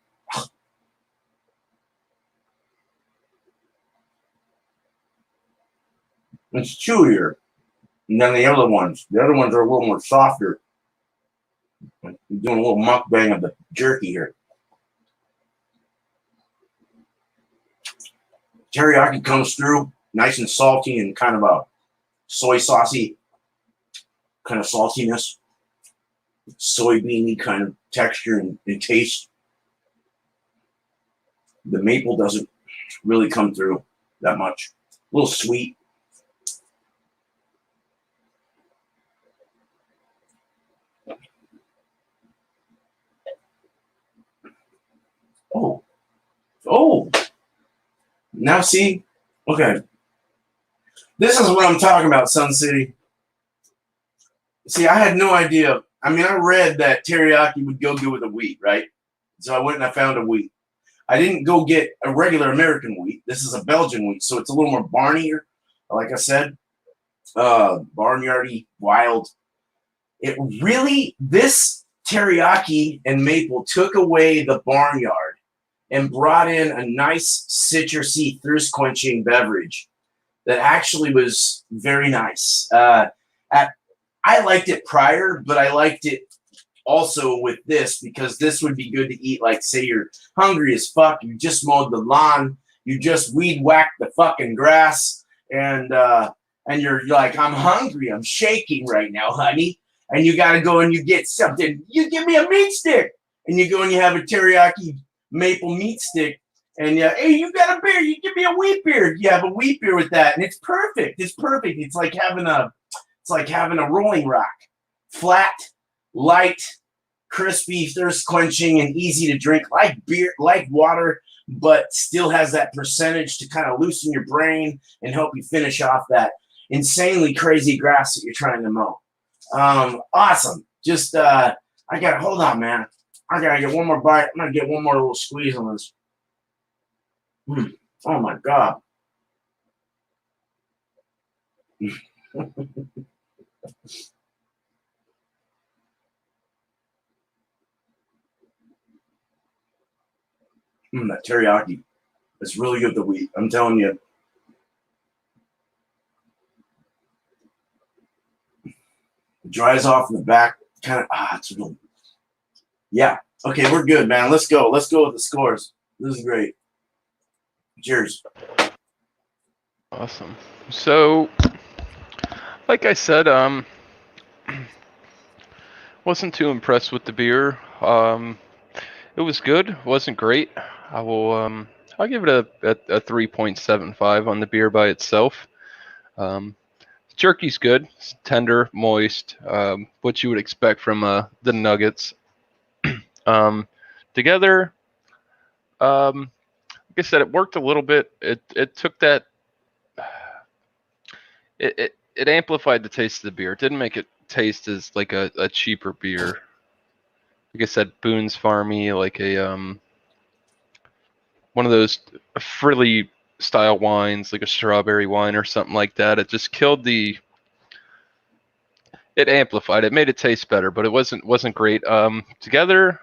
Speaker 1: It's chewier than the other ones. The other ones are a little more softer. I'm doing a little mukbang of the jerky here. Teriyaki comes through nice and salty and kind of a soy saucy kind of saltiness, soybeany kind of texture and taste. The maple doesn't really come through that much. A little sweet. Oh. Now see, okay. This is what I'm talking about, Sun City. See, I had no idea. I mean, I read that teriyaki would go good with a wheat, right? So I went and I found a wheat. I didn't go get a regular American wheat. This is a Belgian wheat, so it's a little more barnier. Like I said, barnyardy, wild. It really, this teriyaki and maple took away the barnyard and brought in a nice citrusy, thirst-quenching beverage that actually was very nice. I liked it prior, but I liked it also with this because this would be good to eat. Like, say you're hungry as fuck, you just mowed the lawn, you just weed whacked the fucking grass, and you're like, I'm hungry, I'm shaking right now, honey. And you got to go and you get something. You give me a meat stick, and you go and you have a teriyaki maple meat stick, and hey, you got a beer, you give me a wheat beer. You have a wheat beer with that, and it's perfect. It's perfect. It's like having a rolling rock, flat, light, crispy, thirst quenching, and easy to drink, like beer, like water, but still has that percentage to kind of loosen your brain and help you finish off that insanely crazy grass that you're trying to mow. Awesome. Just I gotta hold on, man. I gotta get one more bite. I'm gonna get one more little squeeze on this. Oh my god. That teriyaki. It's really good with the wheat. I'm telling you. It dries off in the back. Kind of it's really. Yeah. Okay, we're good, man. Let's go. Let's go with the scores. This is great. Cheers.
Speaker 2: Awesome. So, like I said, wasn't too impressed with the beer. It was good. Wasn't great. I'll give it a 3.75 on the beer by itself. Jerky's good. It's tender, moist. What you would expect from the nuggets. Together, like I said, it worked a little bit. It took that. It amplified the taste of the beer. It didn't make it taste as like a cheaper beer. Like I said, Boone's Farmy, like a one of those frilly style wines, like a strawberry wine or something like that. It just killed the. It amplified. It made it taste better, but it wasn't great. Together,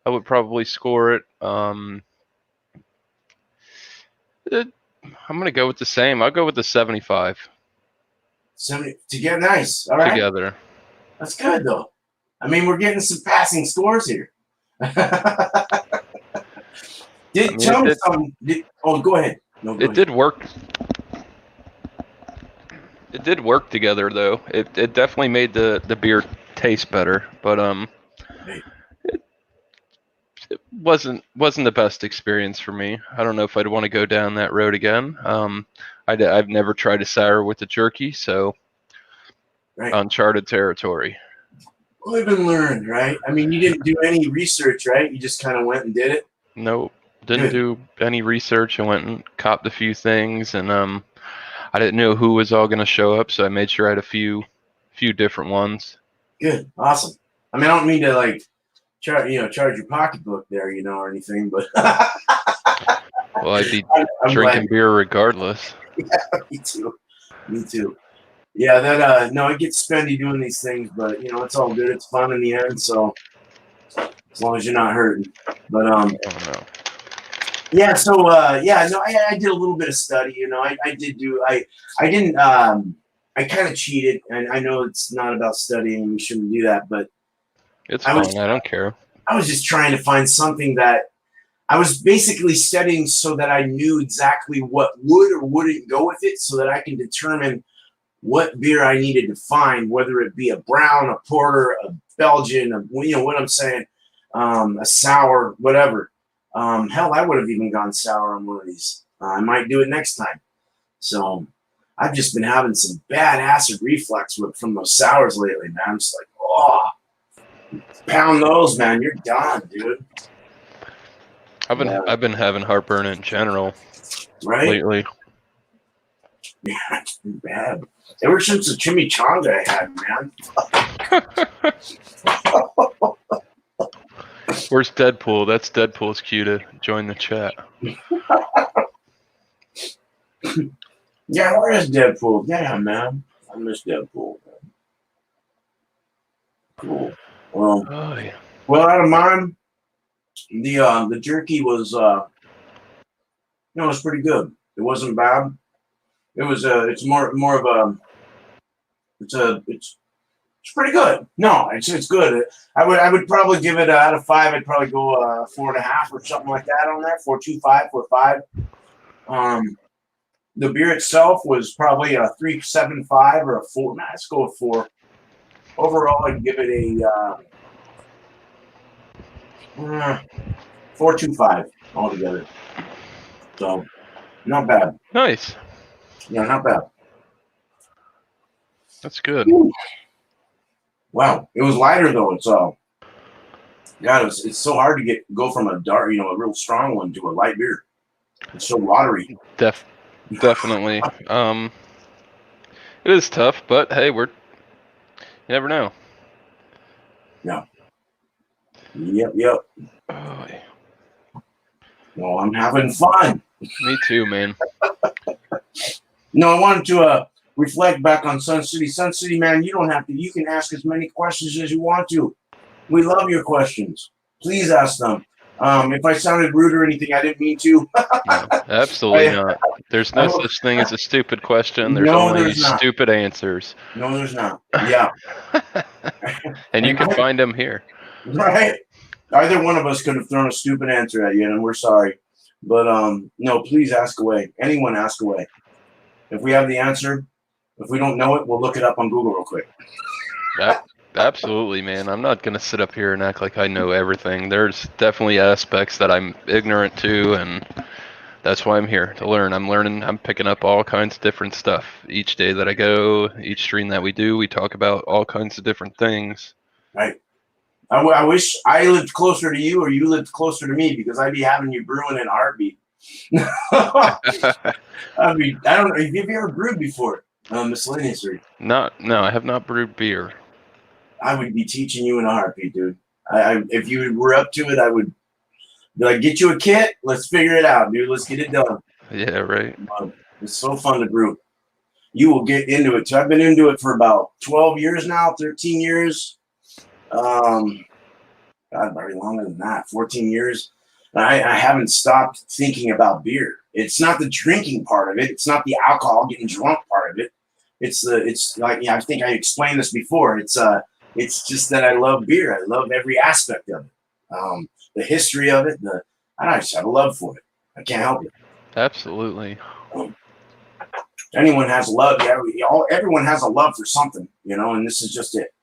Speaker 2: I would probably score it. I'm gonna go with the same. I'll go with the 75.
Speaker 1: 70 together, nice. All right.
Speaker 2: Together.
Speaker 1: That's good though. I mean, we're getting some passing scores here. Tell me something. Go ahead. No, go ahead.
Speaker 2: Did work. It did work together though. It definitely made the beer taste better, but it wasn't the best experience for me. I don't know if I'd want to go down that road again. I've never tried a sour with the jerky, so uncharted territory.
Speaker 1: Live and learn, right? I mean, you didn't do any research, right? You just kind of went and did it.
Speaker 2: Nope, didn't do any research. I went and copped a few things, and I didn't know who was all going to show up, so I made sure I had a few different ones.
Speaker 1: Good, awesome. I mean, I don't mean to like charge your pocketbook there, or anything, but
Speaker 2: well, I'd be drinking beer regardless.
Speaker 1: Yeah, me too. Yeah, that no, it gets spendy doing these things, but it's all good. It's fun in the end, so as long as you're not hurting. But yeah, so no, I did a little bit of study. I didn't. I kind of cheated, and I know it's not about studying. We shouldn't do that, but
Speaker 2: it's fine. I don't care.
Speaker 1: I was just trying to find something that I was basically studying so that I knew exactly what would or wouldn't go with it, so that I can determine what beer I needed to find, whether it be a brown, a porter, a Belgian, what I'm saying, a sour, whatever. Hell, I would have even gone sour on one of these. I might do it next time. So I've just been having some bad acid reflux from those sours lately, man. I'm just like, oh, pound those, man. You're done, dude.
Speaker 2: I've been having heartburn in general lately.
Speaker 1: Yeah, it's been bad. Ever since the chimichanga I had, man.
Speaker 2: Where's Deadpool? That's Deadpool's cue to join the chat.
Speaker 1: Yeah, where is Deadpool? Yeah, man. I miss Deadpool. Man. Cool. Well,
Speaker 2: Oh, yeah.
Speaker 1: Well, out of mine, the jerky was it was pretty good. It wasn't bad. It was it's more of a it's pretty good. No, it's good. I would probably give it out of 5. I'd probably go 4.5 or something like that on there. 4.25, 4.5. The beer itself was probably a 3.75 or a 4. Nah, let's go with 4. Overall, I'd give it a 4.25 altogether. So, not bad.
Speaker 2: Nice.
Speaker 1: Yeah, not bad.
Speaker 2: That's good.
Speaker 1: Woo. Wow, it was lighter though. It's God, it's so hard to go from a dark, a real strong one to a light beer. It's so watery.
Speaker 2: Definitely. It is tough, but hey, you never know.
Speaker 1: Yeah. Yep.
Speaker 2: Oh, yeah.
Speaker 1: Well, I'm having fun.
Speaker 2: Me too, man.
Speaker 1: No, I wanted to reflect back on Sun City. Sun City, man, you don't have to. You can ask as many questions as you want to. We love your questions. Please ask them. If I sounded rude or anything, I didn't mean to.
Speaker 2: No, absolutely not. There's no such thing as a stupid question. There's only stupid answers.
Speaker 1: No, there's not. Yeah.
Speaker 2: And you can find them here.
Speaker 1: Right. Either one of us could have thrown a stupid answer at you, and we're sorry. But no, please ask away. Anyone ask away. If we have the answer, if we don't know it, we'll look it up on Google real quick.
Speaker 2: Absolutely, man. I'm not going to sit up here and act like I know everything. There's definitely aspects that I'm ignorant to, and that's why I'm here to learn. I'm learning. I'm picking up all kinds of different stuff. Each day that I go, each stream that we do, we talk about all kinds of different things.
Speaker 1: Right. I wish I lived closer to you or you lived closer to me, because I'd be having you brewing in a heartbeat. I don't know. Have you ever brewed before? Miscellaneously.
Speaker 2: No, I have not brewed beer.
Speaker 1: I would be teaching you in a heartbeat, dude. If you were up to it, I would be like, get you a kit. Let's figure it out, dude. Let's get it done.
Speaker 2: Yeah, right.
Speaker 1: It's so fun to brew. You will get into it. So I've been into it for about 12 years now, 13 years. God, probably longer than that, 14 years. I haven't stopped thinking about beer. It's not the drinking part of it. It's not the alcohol, getting drunk part of it. It's like, I think I explained this before. It's just that I love beer. I love every aspect of it. The history of it. I just have a love for it. I can't help it.
Speaker 2: Absolutely.
Speaker 1: Anyone has love. Everyone has a love for something, and this is just it.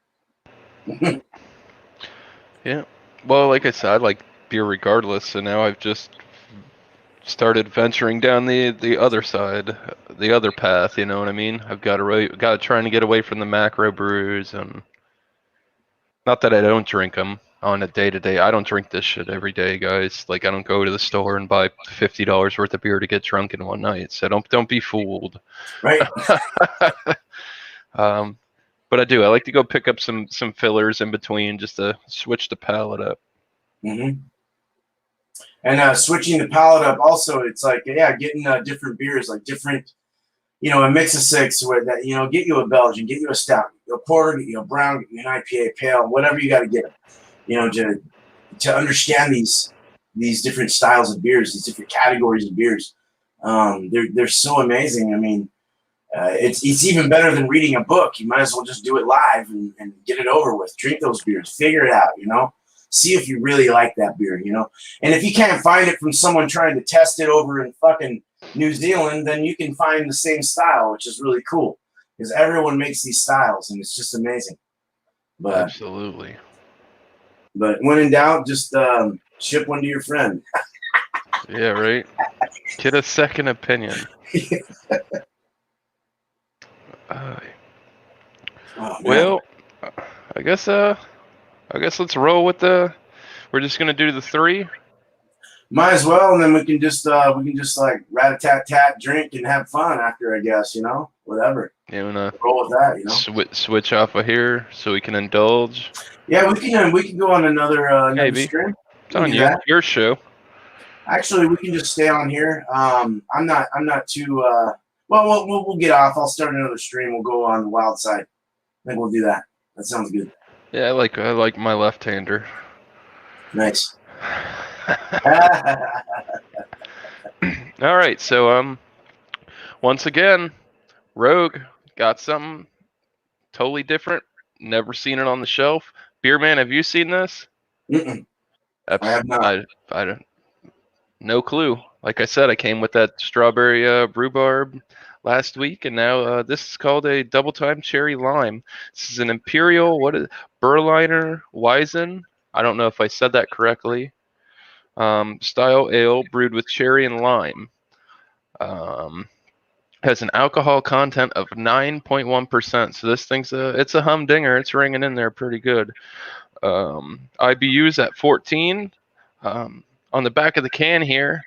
Speaker 2: Yeah. Well, like I said, I like beer regardless, so now I've just started venturing down the other side, the other path, you know what I mean? I've got to trying to get away from the macro brews, and not that I don't drink them on a day-to-day. I don't drink this shit every day, guys. Like, I don't go to the store and buy $50 worth of beer to get drunk in one night, so don't be fooled.
Speaker 1: Right.
Speaker 2: But I do. I like to go pick up some fillers in between just to switch the palate up.
Speaker 1: Mm-hmm. And switching the palate up also, it's like, getting different beers, like different, a mix of 6 with that, get you a Belgian, get you a stout, a porter, brown, an IPA, pale, whatever you got to get, to understand these different styles of beers, these different categories of beers. They're so amazing. I mean, it's even better than reading a book. You might as well just do it live and get it over with. Drink those beers, figure it out, See if you really like that beer, you know. And if you can't find it from someone trying to test it over in fucking New Zealand, then you can find the same style, which is really cool because everyone makes these styles and it's just amazing.
Speaker 2: Absolutely.
Speaker 1: But when in doubt, just ship one to your friend.
Speaker 2: Yeah, right. Get a second opinion.
Speaker 1: Oh,
Speaker 2: well, I guess let's roll with the. We're just gonna do the 3.
Speaker 1: Might as well, and then we can just like rat-a-tat-tat, drink and have fun after, I guess, you know, whatever.
Speaker 2: You wanna
Speaker 1: roll with that, you know.
Speaker 2: Switch off of here so we can indulge.
Speaker 1: Yeah, we can go on another
Speaker 2: Maybe.
Speaker 1: stream.
Speaker 2: It's on you. Your show.
Speaker 1: Actually, we can just stay on here. I'm not too. Well, we'll get off. I'll start another stream. We'll go on the wild side. I think we'll do that. That sounds good.
Speaker 2: Yeah, I like my left-hander.
Speaker 1: Nice.
Speaker 2: All right, so once again, Rogue got something totally different. Never seen it on the shelf. Beer Man, have you seen this?
Speaker 1: I have not.
Speaker 2: I don't. No clue. Like I said, I came with that strawberry rhubarb last week, and now this is called a double time cherry lime. This is an imperial Berliner Weizen. I don't know if I said that correctly. Style ale brewed with cherry and lime. Has an alcohol content of 9.1%. So this thing's it's a humdinger. It's ringing in there pretty good. IBU's at 14. On the back of the can here,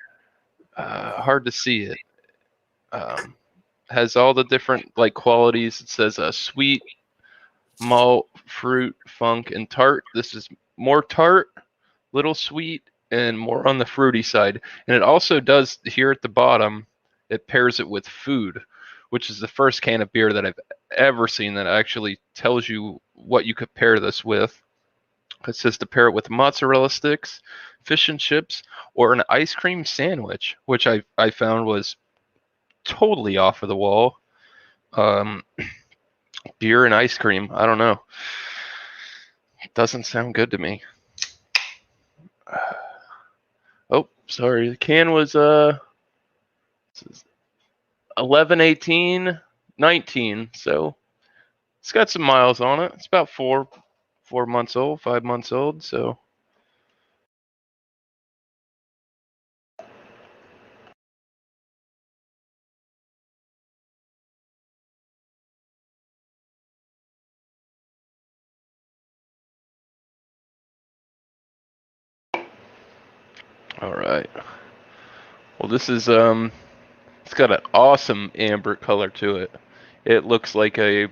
Speaker 2: hard to see it. Has all the different like qualities. It says sweet, malt, fruit, funk, and tart. This is more tart, little sweet, and more on the fruity side. And it also does here at the bottom. It pairs it with food, which is the first can of beer that I've ever seen that actually tells you what you could pair this with. It says to pair it with mozzarella sticks, fish and chips, or an ice cream sandwich, which I found was totally off of the wall. Beer and ice cream, I don't know. Doesn't sound good to me. Oh, sorry. The can was 11, 18, 19. So it's got some miles on it. It's about 4 months old, 5 months old. So all right. Well, this is it's got an awesome amber color to it. It looks like a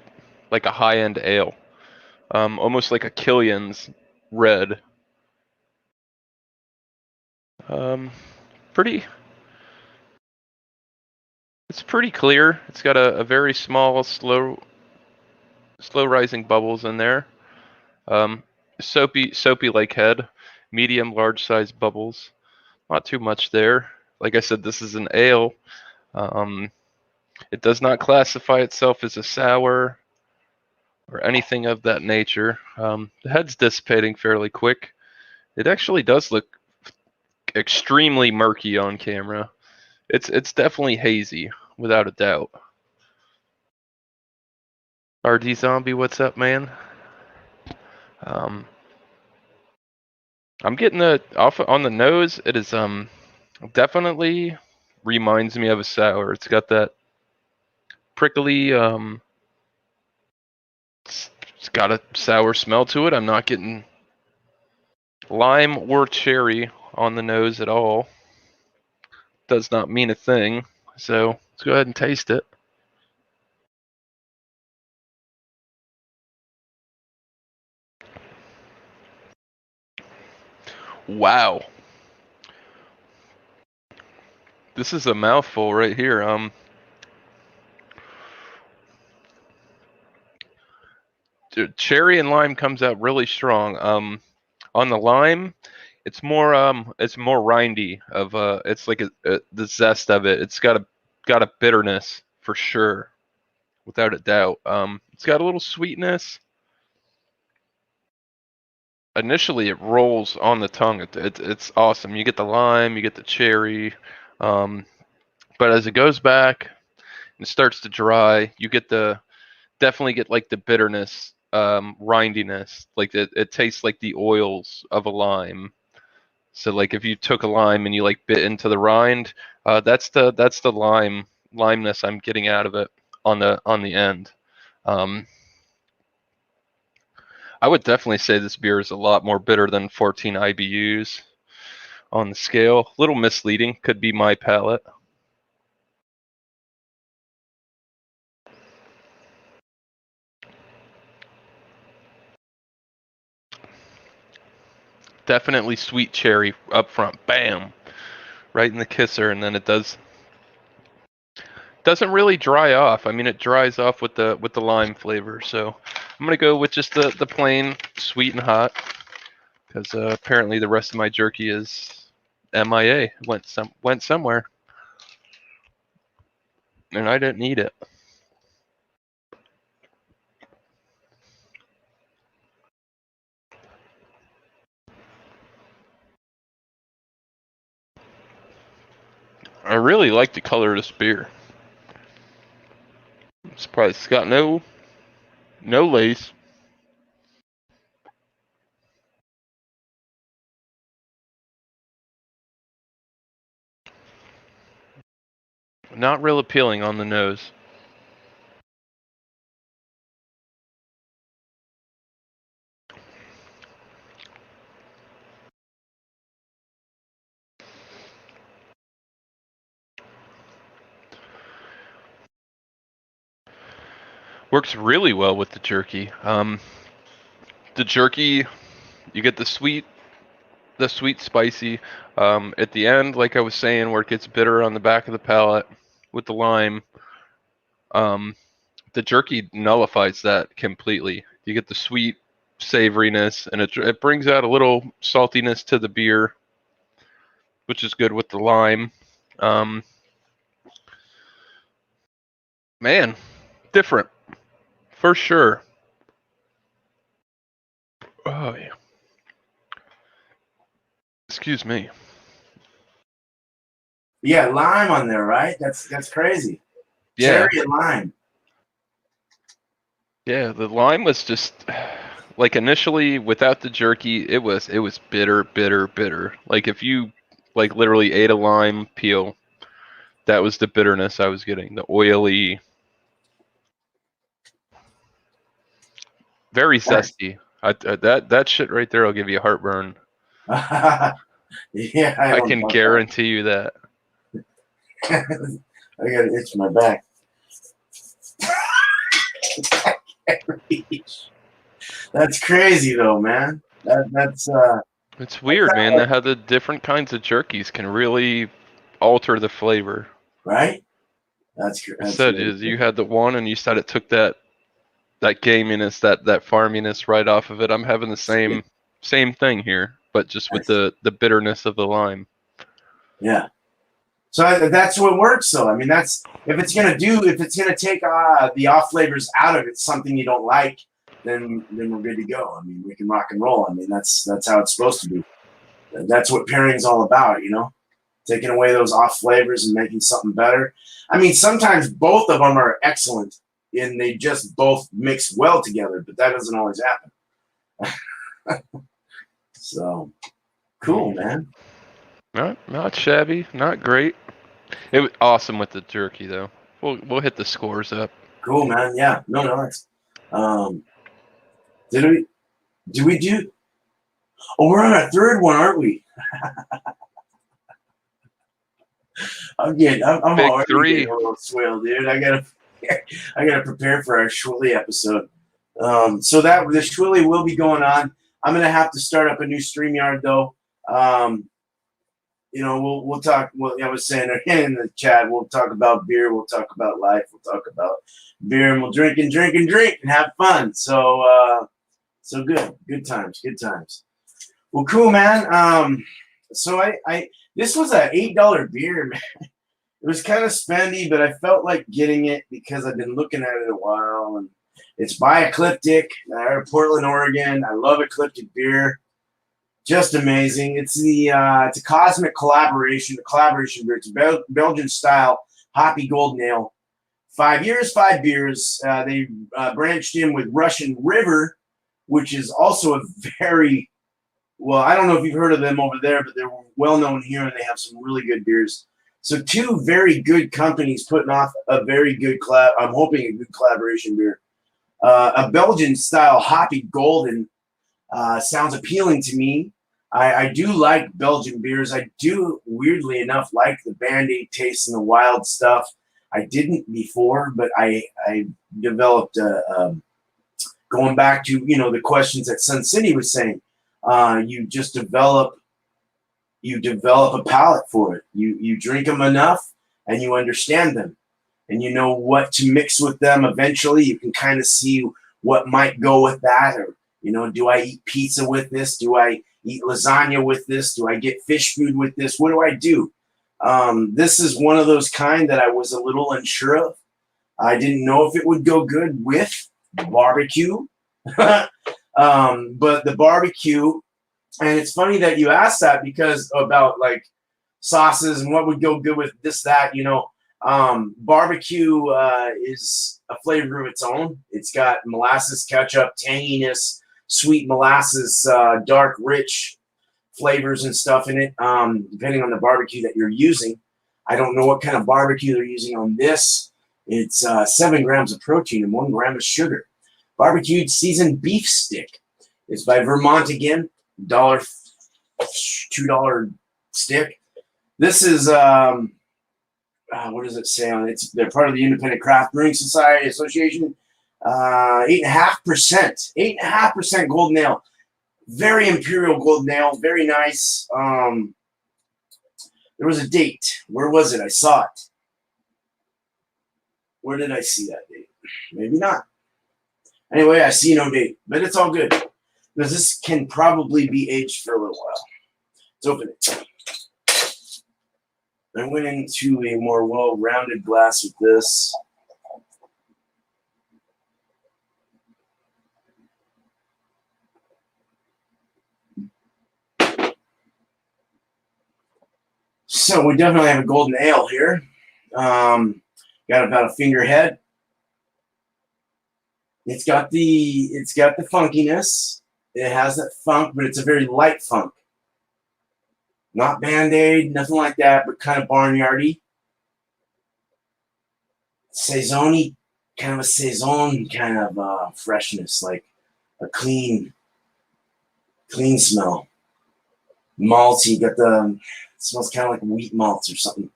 Speaker 2: high-end ale, almost like a Killian's red. Pretty. It's pretty clear. It's got a very small, slow rising bubbles in there. Soapy like head, medium large size bubbles. Not too much there. Like I said, this is an ale. It does not classify itself as a sour or anything of that nature. The head's dissipating fairly quick. It actually does look extremely murky on camera. It's definitely hazy, without a doubt. RD Zombie, what's up, man? I'm getting the off on the nose. It is definitely reminds me of a sour. It's got that prickly it's got a sour smell to it. I'm not getting lime or cherry on the nose at all. Does not mean a thing. So let's go ahead and taste it. Wow. This is a mouthful right here. Cherry and lime comes out really strong. On the lime, it's more rindy of it's like the zest of it. It's got a bitterness for sure, without a doubt. It's got a little sweetness. initially it rolls on the tongue. It's awesome. You get the lime, you get the cherry, but as it goes back and starts to dry, you get definitely get like the bitterness, rindiness. Like it tastes like the oils of a lime. So like if you took a lime and you like bit into the rind, that's the limeness I'm getting out of it on the end. Um, I would definitely say this beer is a lot more bitter than 14 IBUs on the scale. A little misleading, could be my palate. Definitely sweet cherry up front. Bam! Right in the kisser, and then it doesn't really dry off. I mean, it dries off with the lime flavor. So I'm gonna go with just the plain sweet and hot, because apparently the rest of my jerky is MIA. Went somewhere, and I didn't need it. I really like the color of this beer. I'm surprised it's got no lace. Not real appealing on the nose. Works really well with the jerky. The jerky, you get the sweet spicy. At the end, like I was saying, where it gets bitter on the back of the palate with the lime. Um, the jerky nullifies that completely. You get the sweet savoriness, and it brings out a little saltiness to the beer, which is good with the lime. Um, man, different for sure. Oh yeah. Excuse me.
Speaker 1: Yeah, lime on there, right? That's crazy.
Speaker 2: Yeah.
Speaker 1: Cherry and lime.
Speaker 2: Yeah, the lime was just like initially without the jerky, it was bitter, bitter, bitter. Like if you like literally ate a lime peel, that was the bitterness I was getting. The oily, very
Speaker 1: Nice.
Speaker 2: zesty. That shit right there will give you heartburn.
Speaker 1: Yeah, I
Speaker 2: I
Speaker 1: don't
Speaker 2: can
Speaker 1: know
Speaker 2: guarantee you that.
Speaker 1: that. I got an itch in my back. That's crazy though, man. That's
Speaker 2: It's weird, man, that how the different kinds of jerkies can really alter the flavor.
Speaker 1: right.
Speaker 2: I
Speaker 1: That's
Speaker 2: said
Speaker 1: really
Speaker 2: you
Speaker 1: cool.
Speaker 2: had the one, and you said it took that gaminess, that farminess right off of it. I'm having the same thing here, but just with
Speaker 1: Nice.
Speaker 2: the bitterness of the lime.
Speaker 1: Yeah. So that's what works though. I mean, that's if it's gonna take the off flavors out of it, something you don't like, then we're good to go. I mean, we can rock and roll. I mean, that's how it's supposed to be. That's what pairing's all about, you know, taking away those off flavors and making something better. I mean, sometimes both of them are excellent and they just both mix well together, but that doesn't always happen. So cool, man.
Speaker 2: Not shabby, not great. It was awesome with the jerky though. We'll hit the scores up.
Speaker 1: Cool, man. Yeah. No, it's did we do oh, we're on our third one, aren't we? I'm
Speaker 2: Big
Speaker 1: already
Speaker 2: three.
Speaker 1: getting a little swell, dude. I gotta prepare for our Schwilly episode. So that the Schwilly will be going on. I'm gonna have to start up a new StreamYard though. You know, we'll talk. Well, I was saying in the chat, we'll talk about beer, we'll talk about life, we'll talk about beer, and we'll drink and drink and drink and have fun. So so good times, good times. Well, cool, man. So I this was a $8 beer, man. It was kind of spendy, but I felt like getting it because I've been looking at it a while, and it's by Ecliptic out of Portland, Oregon. I love Ecliptic beer. Just amazing. It's it's a cosmic collaboration, beer. It's a Belgian style hoppy golden ale. 5 years, 5 beers. They branched in with Russian River, which is also a very well. I don't know if you've heard of them over there, but they're well known here, and they have some really good beers. So 2 very good companies putting off a very good collab. I'm hoping a good collaboration beer. A Belgian style hoppy golden sounds appealing to me. I do like Belgian beers. I do, weirdly enough, like the Band-Aid taste and the wild stuff. I didn't before, but I developed, going back to, the questions that Sun City was saying, you just develop a palate for it. You drink them enough and you understand them and you know what to mix with them. Eventually you can kind of see what might go with that, or, do I eat pizza with this? Do I eat lasagna with this? Do I get fish food with this? What do I do? This is one of those kind that I was a little unsure of. I didn't know if it would go good with barbecue. But the barbecue, and it's funny that you asked that, because about like sauces and what would go good with this, that, barbecue is a flavor of its own. It's got molasses, ketchup, tanginess, sweet molasses, dark, rich flavors and stuff in it, depending on the barbecue that you're using. I don't know what kind of barbecue they're using on this. It's 7 grams of protein and 1 gram of sugar. Barbecued seasoned beef stick. It's by Vermont again, $2 stick. This is what does it say on it? They're part of the Independent Craft Brewing Society Association. 8.5%. 8.5% golden ale. Very imperial golden ale. Very nice. There was a date. Where was it? I saw it. Where did I see that date? Maybe not. Anyway, I see no date, but it's all good, because this can probably be aged for a little while. Let's open it. I went into a more well-rounded glass with this. So we definitely have a golden ale here. Got about a finger head. It's got the funkiness. It has that funk, but it's a very light funk. Not Band-Aid, nothing like that, but kind of barnyardy. Saison-y, kind of a saison kind of freshness, like a clean smell. Malty, got the, it smells kind of like wheat malts or something.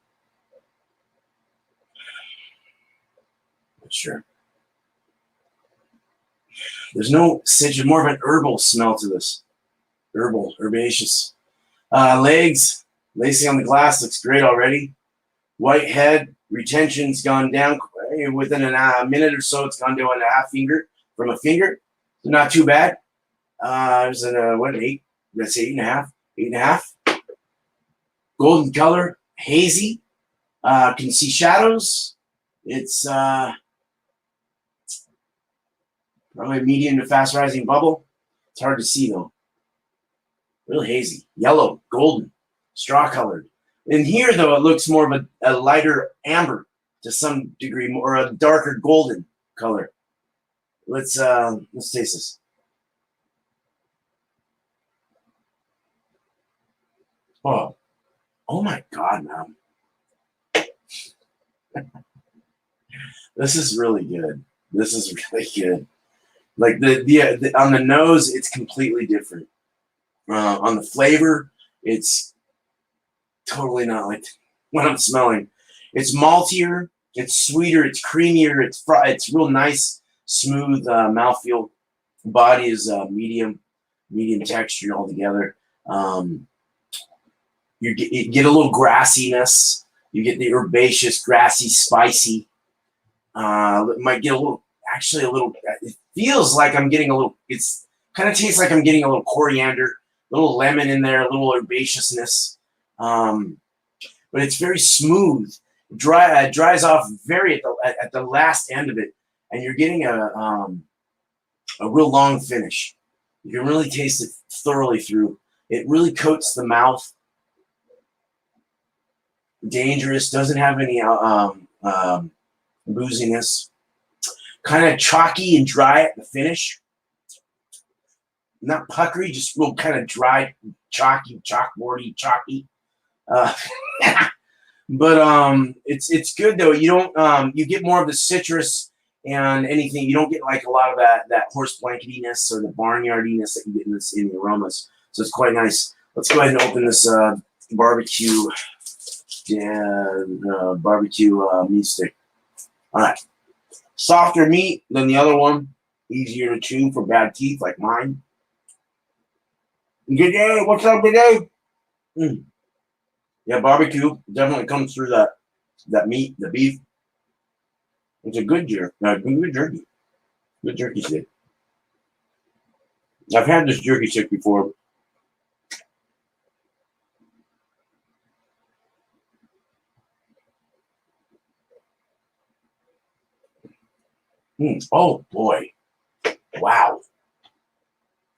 Speaker 1: Not sure. There's no citron, more of an herbal smell to this. Herbal, herbaceous. Legs, lacing on the glass, looks great already. White head, retention's gone down within a minute or so. It's gone down a half finger from a finger. So not too bad. There's an 8? Let's say 8.5. 8.5. Golden color, hazy. Can see shadows. It's probably a medium to fast rising bubble. It's hard to see though. Real hazy, yellow, golden, straw colored. In here though, it looks more of a lighter amber to some degree, or a darker golden color. Let's taste this. Oh my God, man. This is really good. This is really good. Like the on the nose, it's completely different. On the flavor, it's totally not like what I'm smelling. It's maltier, it's sweeter, it's creamier, it's real nice, smooth mouthfeel. Body is medium texture altogether. You get a little grassiness. You get the herbaceous, grassy, spicy. It might get actually a little. It feels like I'm getting a little. It's kind of tastes like I'm getting a little coriander, a little lemon in there, a little herbaceousness. But it's very smooth. Dries off very at the last end of it, and you're getting a real long finish. You can really taste it thoroughly through. It really coats the mouth. Dangerous. Doesn't have any booziness. Kind of chalky and dry at the finish. Not puckery, just real kind of dry, chalky, chalkboardy, chalky. But it's good though. You don't you get more of the citrus and anything. You don't get like a lot of that horse blanketiness or the barnyardiness that you get in the aromas. So it's quite nice. Let's go ahead and open this barbecue meat stick. All right, softer meat than the other one. Easier to chew for bad teeth like mine. Good day. What's up, good day? Yeah, barbecue definitely comes through that meat, the beef. It's a good jerky. Good jerky. Good jerky stick. I've had this jerky stick before. Oh boy. Wow.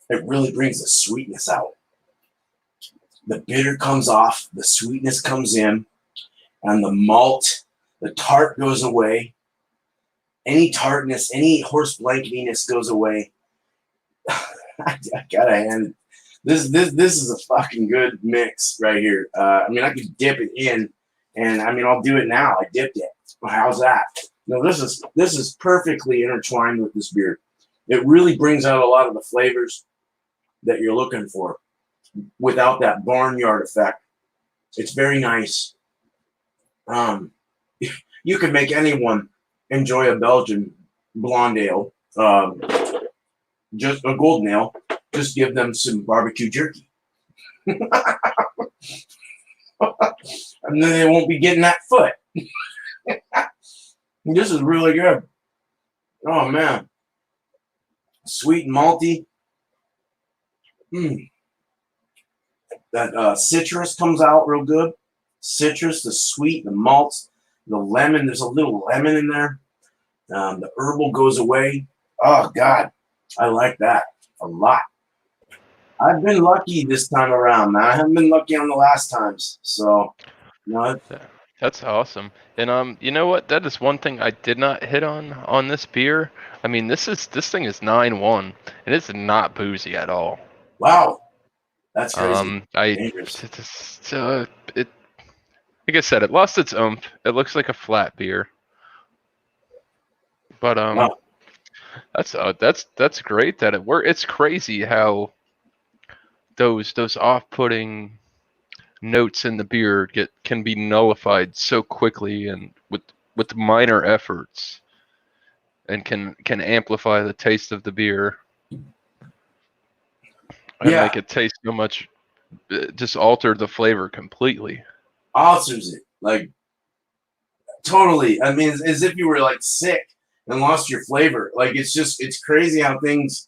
Speaker 1: It really brings the sweetness out. The bitter comes off, the sweetness comes in, and the malt, the tart goes away. Any tartness, any horse blanketiness goes away. I gotta hand it. This is a fucking good mix right here. I mean, I could dip it in, and I mean, I'll do it now. I dipped it. How's that? No, this is perfectly intertwined with this beer. It really brings out a lot of the flavors that you're looking for without that barnyard effect. It's very nice. You can make anyone enjoy a Belgian blonde ale, just a golden ale. Just give them some barbecue jerky. And then they won't be getting that foot. This is really good. Oh man. Sweet and malty. That citrus comes out real good. Citrus, the sweet, the malts, the lemon. There's a little lemon in there. The herbal goes away. Oh God, I like that a lot. I've been lucky this time around, man. I haven't been lucky on the last times. So, you know,
Speaker 2: That's awesome. And you know what? That is one thing I did not hit on this beer. I mean, this thing is 9.1, and it's not boozy at all.
Speaker 1: wow, that's crazy. Dangerous.
Speaker 2: It like I said, it lost its oomph. It looks like a flat beer. But
Speaker 1: Wow.
Speaker 2: that's great that it worked. It's crazy how those off-putting notes in the beer can be nullified so quickly and with minor efforts, and can amplify the taste of the beer and make it taste so much, just alter the flavor completely.
Speaker 1: Alters it, like totally. I mean, as if you were like sick and lost your flavor. Like it's crazy how things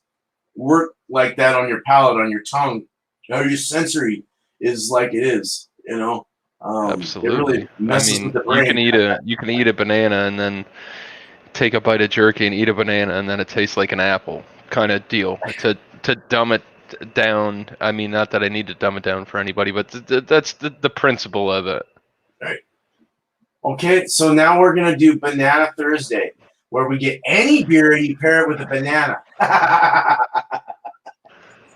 Speaker 1: work like that on your palate, on your tongue. You know, your sensory is like it is. You know,
Speaker 2: Absolutely.
Speaker 1: It really messes with the brain.
Speaker 2: You can eat a banana and then take a bite of jerky and eat a banana and then it tastes like an apple kind of deal. To dumb it down. I mean, not that I need to dumb it down for anybody, but that's the principle of it.
Speaker 1: Right. Okay, so now we're gonna do Banana Thursday, where we get any beer and you pair it with a banana.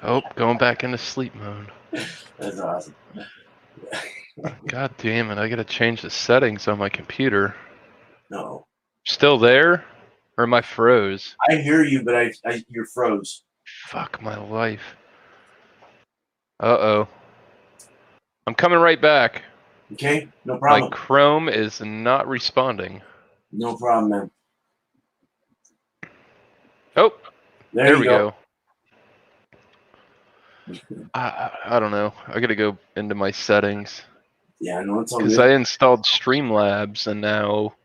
Speaker 2: Oh, going back into sleep mode.
Speaker 1: That's awesome.
Speaker 2: God damn it! I gotta change the settings on my computer.
Speaker 1: No.
Speaker 2: Still there, or am I froze?
Speaker 1: I hear you, but you're froze.
Speaker 2: Fuck my life. Uh-oh. I'm coming right back.
Speaker 1: Okay, no problem.
Speaker 2: My Chrome is not responding.
Speaker 1: No problem, man.
Speaker 2: Oh, there we
Speaker 1: go.
Speaker 2: I don't know. I gotta go into my settings.
Speaker 1: Yeah, no, it's all good.
Speaker 2: Because I installed Streamlabs and now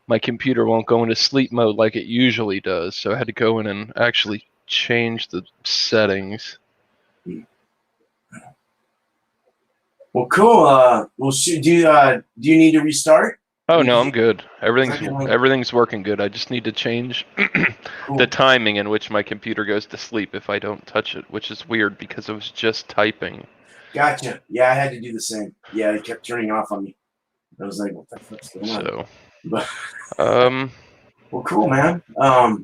Speaker 2: my computer won't go into sleep mode like it usually does. So I had to go in and actually change the settings.
Speaker 1: Well, cool. Well, do you need to restart?
Speaker 2: Oh
Speaker 1: Let me
Speaker 2: no,
Speaker 1: just,
Speaker 2: I'm good.
Speaker 1: I can like,
Speaker 2: Everything's working good. I just need to change the
Speaker 1: cool.
Speaker 2: timing in which my computer goes to sleep if I don't touch it, which is weird because I was just typing.
Speaker 1: Gotcha. Yeah, I had to do the same. Yeah, it kept turning off on me. I was like, what the fuck's going on?
Speaker 2: So,
Speaker 1: But
Speaker 2: um,
Speaker 1: well, cool, man. Yeah,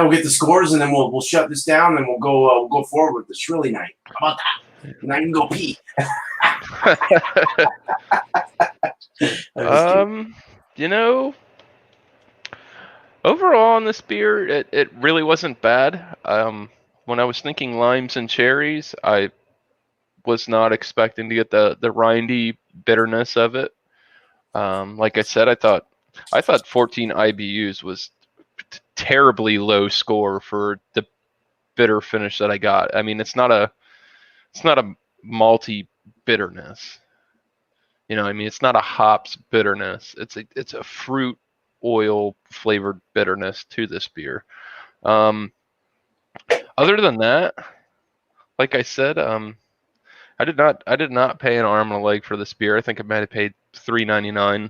Speaker 1: we'll get the scores and then we'll shut this down and we'll go forward with the Shrilly night. How about that? And I can go pee. I'm just kidding.
Speaker 2: you know, overall on this beer, it really wasn't bad. When I was thinking limes and cherries, I was not expecting to get the rindy bitterness of it. Like I said, I thought 14 IBUs was terribly low score for the bitter finish that I got. I mean, it's not a malty bitterness. You know, I mean, it's not a hops bitterness. It's a fruit oil flavored bitterness to this beer. Um, Other than that, like I said, I did not pay an arm and a leg for this beer. I think I might have paid $3.99.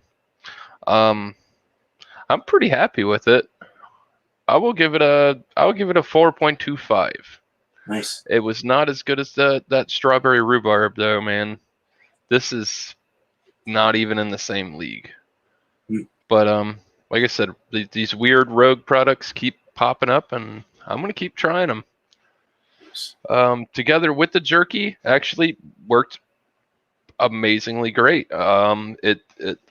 Speaker 2: Um, I'm pretty happy with it. I will give it a 4.25.
Speaker 1: Nice.
Speaker 2: It was not as good as that strawberry rhubarb though, man. This is not even in the same league.
Speaker 1: Mm.
Speaker 2: But like I said, these weird rogue products keep popping up, and I'm gonna keep trying them. Together with the jerky, actually worked amazingly great. I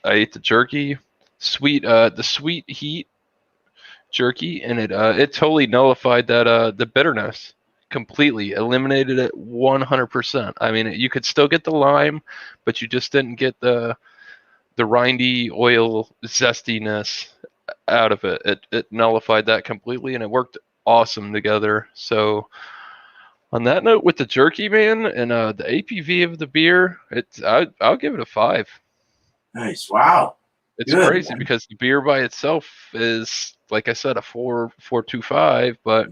Speaker 2: ate the jerky, the sweet heat jerky, and it totally nullified the bitterness completely, eliminated it 100%. I mean, you could still get the lime, but you just didn't get the rindy oil zestiness out of it. It nullified that completely, and it worked awesome together. So on that note, with the jerky, man, and the APV of the beer, I'll give it a 5.
Speaker 1: Nice. Wow.
Speaker 2: It's
Speaker 1: Good,
Speaker 2: crazy
Speaker 1: man.
Speaker 2: because the beer by itself is, like I said, a 4.25, but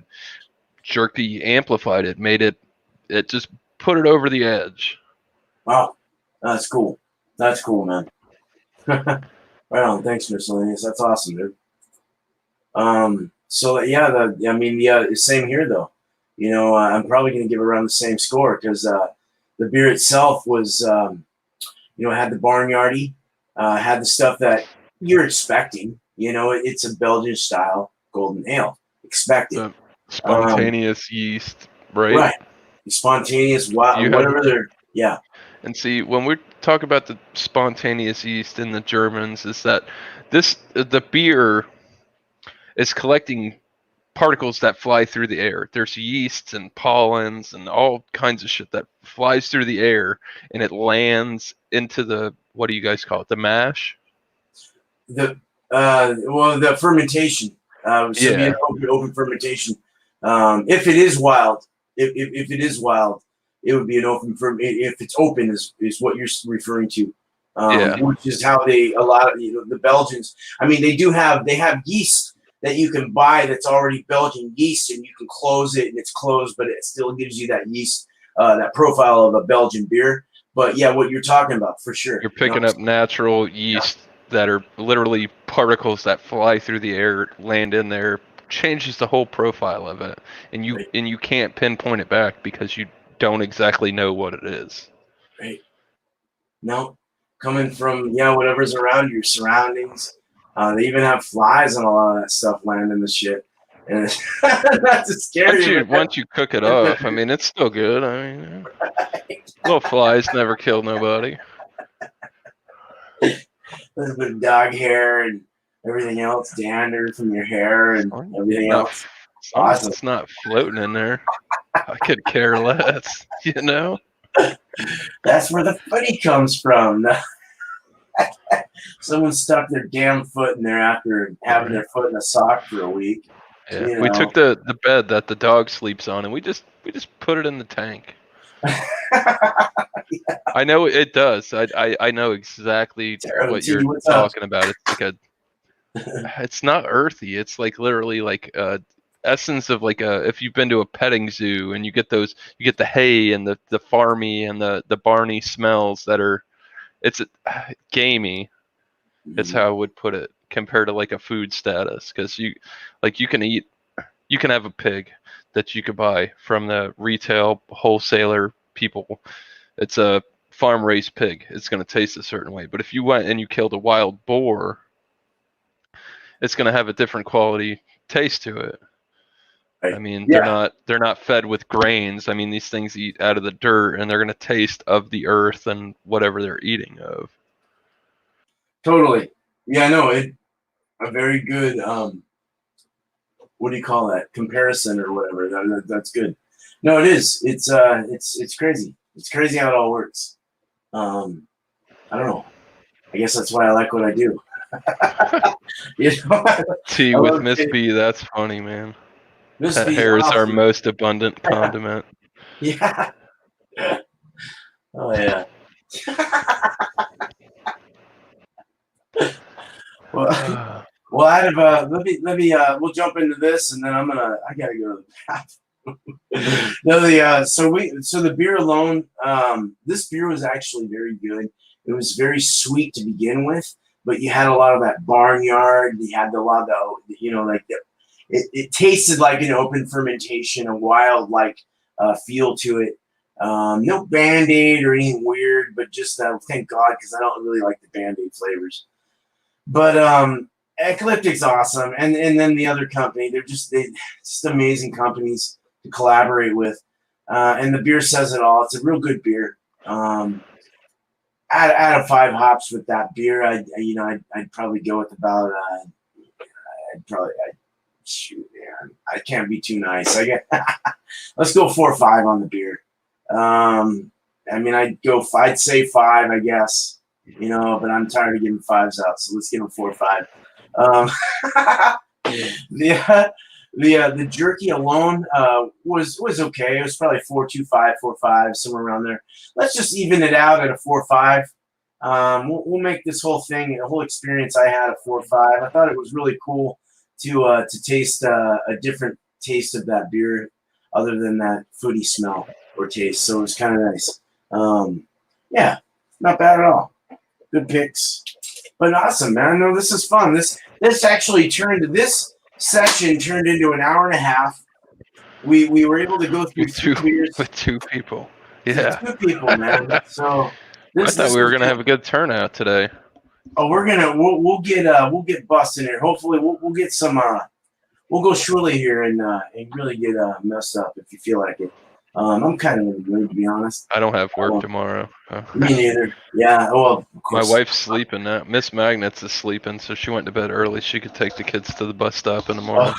Speaker 2: jerky amplified it, it just put it over the edge.
Speaker 1: Wow. That's cool. That's cool, man. Right on. Thanks, Miscellaneous. That's awesome, dude. So yeah, I mean, yeah, same here though. You know, I'm probably going to give around the same score because the beer itself was, you know, had the barnyardy, had the stuff that you're expecting. You know, it's a Belgian style golden ale. Expect it.
Speaker 2: The spontaneous yeast, right?
Speaker 1: Right. Spontaneous,
Speaker 2: You have
Speaker 1: whatever they're, yeah.
Speaker 2: And see, when we talk about the spontaneous yeast in the Germans, is that the beer is collecting particles that fly through the air. There's yeasts and pollens and all kinds of shit that flies through the air, and it lands into the, what do you guys call it? The mash?
Speaker 1: The well, the fermentation. So be an
Speaker 2: Yeah.
Speaker 1: open fermentation. If it is wild, if it is wild, it would be an open if it's open is what you're referring to.
Speaker 2: Yeah.
Speaker 1: Which is how they a lot of, you know, the Belgians. I mean, they have yeast that you can buy that's already Belgian yeast, and you can close it and it's closed, but it still gives you that yeast, that profile of a Belgian beer. But yeah, what you're talking about for sure.
Speaker 2: You're
Speaker 1: You know,
Speaker 2: picking up natural
Speaker 1: yeah,
Speaker 2: yeast that are literally particles that fly through the air, land in there, changes the whole profile of it,
Speaker 1: right,
Speaker 2: and you can't pinpoint it back because you don't exactly know what it is.
Speaker 1: right. No, coming from, yeah, whatever's around your surroundings. They even have flies and a lot of that stuff land in the shit, and it's not to scare you,
Speaker 2: Once you cook it off, I mean, it's still good. I mean, little flies never kill nobody.
Speaker 1: a little bit of dog hair and everything else, dander from your hair and everything else.
Speaker 2: As long as
Speaker 1: Awesome.
Speaker 2: it's not floating in there, I could care less. You know.
Speaker 1: That's where the footy comes from. Someone stuck their damn foot in there after having their foot in a sock for a week.
Speaker 2: Yeah,
Speaker 1: You
Speaker 2: we
Speaker 1: know.
Speaker 2: took the bed that the dog sleeps on, and we just put it in the tank. I know it does. I know exactly what you're
Speaker 1: What's up?
Speaker 2: talking about. It's like it's not earthy. It's like literally like essence of like if you've been to a petting zoo and you get the hay and the farmy and the barny smells that are, it's gamey. It's how I would put it, compared to like a food status, because you can have a pig that you could buy from the retail wholesaler people. It's a farm raised pig. It's going to taste a certain way. But if you went and you killed a wild boar, it's going to have a different quality taste to it.
Speaker 1: Right.
Speaker 2: I mean,
Speaker 1: Yeah,
Speaker 2: they're not fed with grains. I mean, these things eat out of the dirt, and they're going to taste of the earth and whatever they're eating of.
Speaker 1: totally. Yeah, no, a very good what do you call that, comparison or whatever. That's good. No, it is. It's crazy. It's crazy how it all works. I don't know. I guess that's why I like what I do. You know,
Speaker 2: Tea
Speaker 1: I
Speaker 2: with
Speaker 1: love
Speaker 2: Miss
Speaker 1: it.
Speaker 2: B, that's funny, man.
Speaker 1: Miss
Speaker 2: That
Speaker 1: B's
Speaker 2: hair is our
Speaker 1: awesome.
Speaker 2: most abundant condiment.
Speaker 1: Yeah. Oh yeah. Well, well, out of let me we'll jump into this, and then I gotta go to the bathroom. No, so the beer alone, this beer was actually very good. It was very sweet to begin with, but you had a lot of that barnyard. You had a lot of like it tasted like an open fermentation, a wild like feel to it. No Band-Aid or anything weird, but just thank God, because I don't really like the Band-Aid flavors. But Ecliptic's awesome, and then the other company, they just amazing companies to collaborate with, and the beer says it all. It's a real good beer. Out of 5 hops with that beer, I'd probably go with about shoot, man, I can't be too nice. Let's go 4 or 5 on the beer. I mean, I'd say 5, I guess, but I'm tired of giving 5s out, so let's give them 4 or 5. Um, the jerky alone was okay. It was probably 4.25, 4.5, somewhere around there. Let's just even it out at a 4.5. We'll make this whole thing, the whole experience I had a 4.5. I thought it was really cool to taste a different taste of that beer other than that fruity smell or taste. So it was kind of nice. Yeah, not bad at all. Good picks. But awesome, man. No, this is fun. This session turned into an hour and a half. We were able to go through
Speaker 2: with
Speaker 1: 3
Speaker 2: two
Speaker 1: beers
Speaker 2: with 2 people.
Speaker 1: with
Speaker 2: Yeah.
Speaker 1: 2 people, man. So
Speaker 2: I thought
Speaker 1: this
Speaker 2: we were
Speaker 1: was
Speaker 2: gonna
Speaker 1: good.
Speaker 2: have a good turnout today.
Speaker 1: Oh, we'll get busting here. Hopefully we'll get some we'll go Shirley here and really get messed up if you feel like it. I'm kind of in the mood, to be honest.
Speaker 2: I don't have work tomorrow.
Speaker 1: Me neither. Yeah. Well, of
Speaker 2: My
Speaker 1: course.
Speaker 2: wife's sleeping now. Miss Magnets is sleeping, so she went to bed early. She could take the kids to the bus stop in the morning.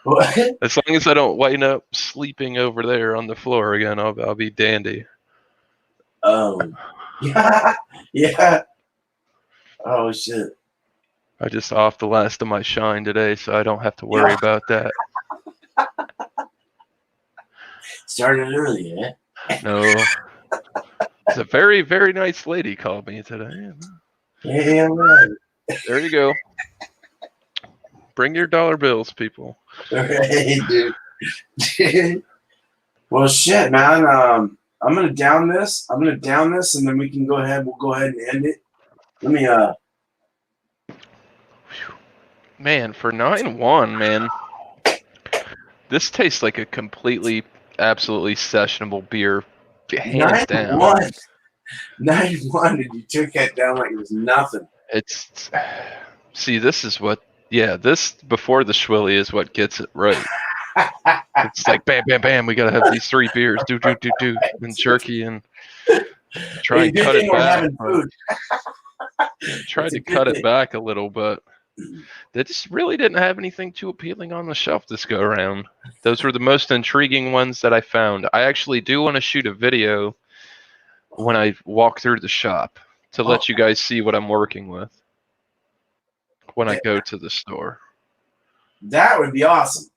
Speaker 1: What?
Speaker 2: As long as I don't wind up sleeping over there on the floor again, I'll be dandy.
Speaker 1: Yeah. Yeah. Oh shit.
Speaker 2: I just off the last of my shine today, so I don't have to worry about that.
Speaker 1: Started early, eh?
Speaker 2: No. It's a very, very nice lady called me today.
Speaker 1: Yeah, right.
Speaker 2: There you go. Bring your dollar bills, people.
Speaker 1: Hey, dude. Well, shit, man. I'm gonna down this. And then we can go ahead. We'll go ahead and end it. Let me.
Speaker 2: Man, for 9-1, man, this tastes like a completely, absolutely sessionable beer, hands down.
Speaker 1: 9-1, and you took that down like it was nothing.
Speaker 2: See, this is what, this before the Schwilly is what gets it right. It's like bam, bam, bam. We gotta have these 3 beers, do, and jerky, and try and cut it back. Tried to cut it back a little, but they just really didn't have anything too appealing on the shelf this go around. Those were the most intriguing ones that I found. I actually do want to shoot a video when I walk through the shop to let you guys see what I'm working with when I go to the store.
Speaker 1: That would be awesome.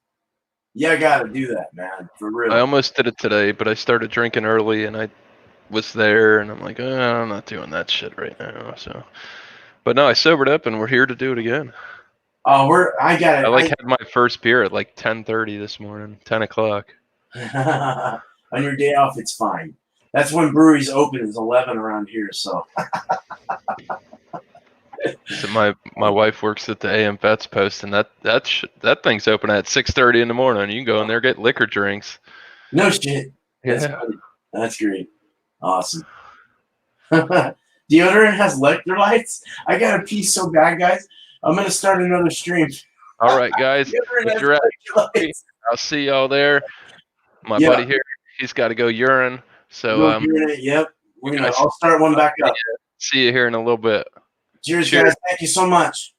Speaker 1: Yeah, I gotta do that, man, for real.
Speaker 2: I almost did it today, but I started drinking early and I was there and I'm like, I'm not doing that shit right now. So, but no, I sobered up and we're here to do it again.
Speaker 1: Oh, I
Speaker 2: had my first beer at like 10:30 this morning, 10 o'clock.
Speaker 1: On your day off, it's fine. That's when breweries open is 11 around here. So
Speaker 2: So my wife works at the AM Vets Post, and that thing's open at 6:30 in the morning. You can go in there, get liquor drinks.
Speaker 1: no shit. That's
Speaker 2: Yeah.
Speaker 1: funny. That's great. Awesome. Deodorant has electrolytes. I gotta pee so bad, guys. I'm gonna start another stream.
Speaker 2: All right, guys.
Speaker 1: Deodorant has
Speaker 2: You're at,
Speaker 1: electrolytes.
Speaker 2: I'll see y'all there. My
Speaker 1: Yeah.
Speaker 2: buddy here, he's got to go urine. So
Speaker 1: Go urinate. Yep.
Speaker 2: guys-
Speaker 1: I'll start one back up.
Speaker 2: see you here in a little bit.
Speaker 1: Cheers,
Speaker 2: Cheers.
Speaker 1: guys. Thank you so much.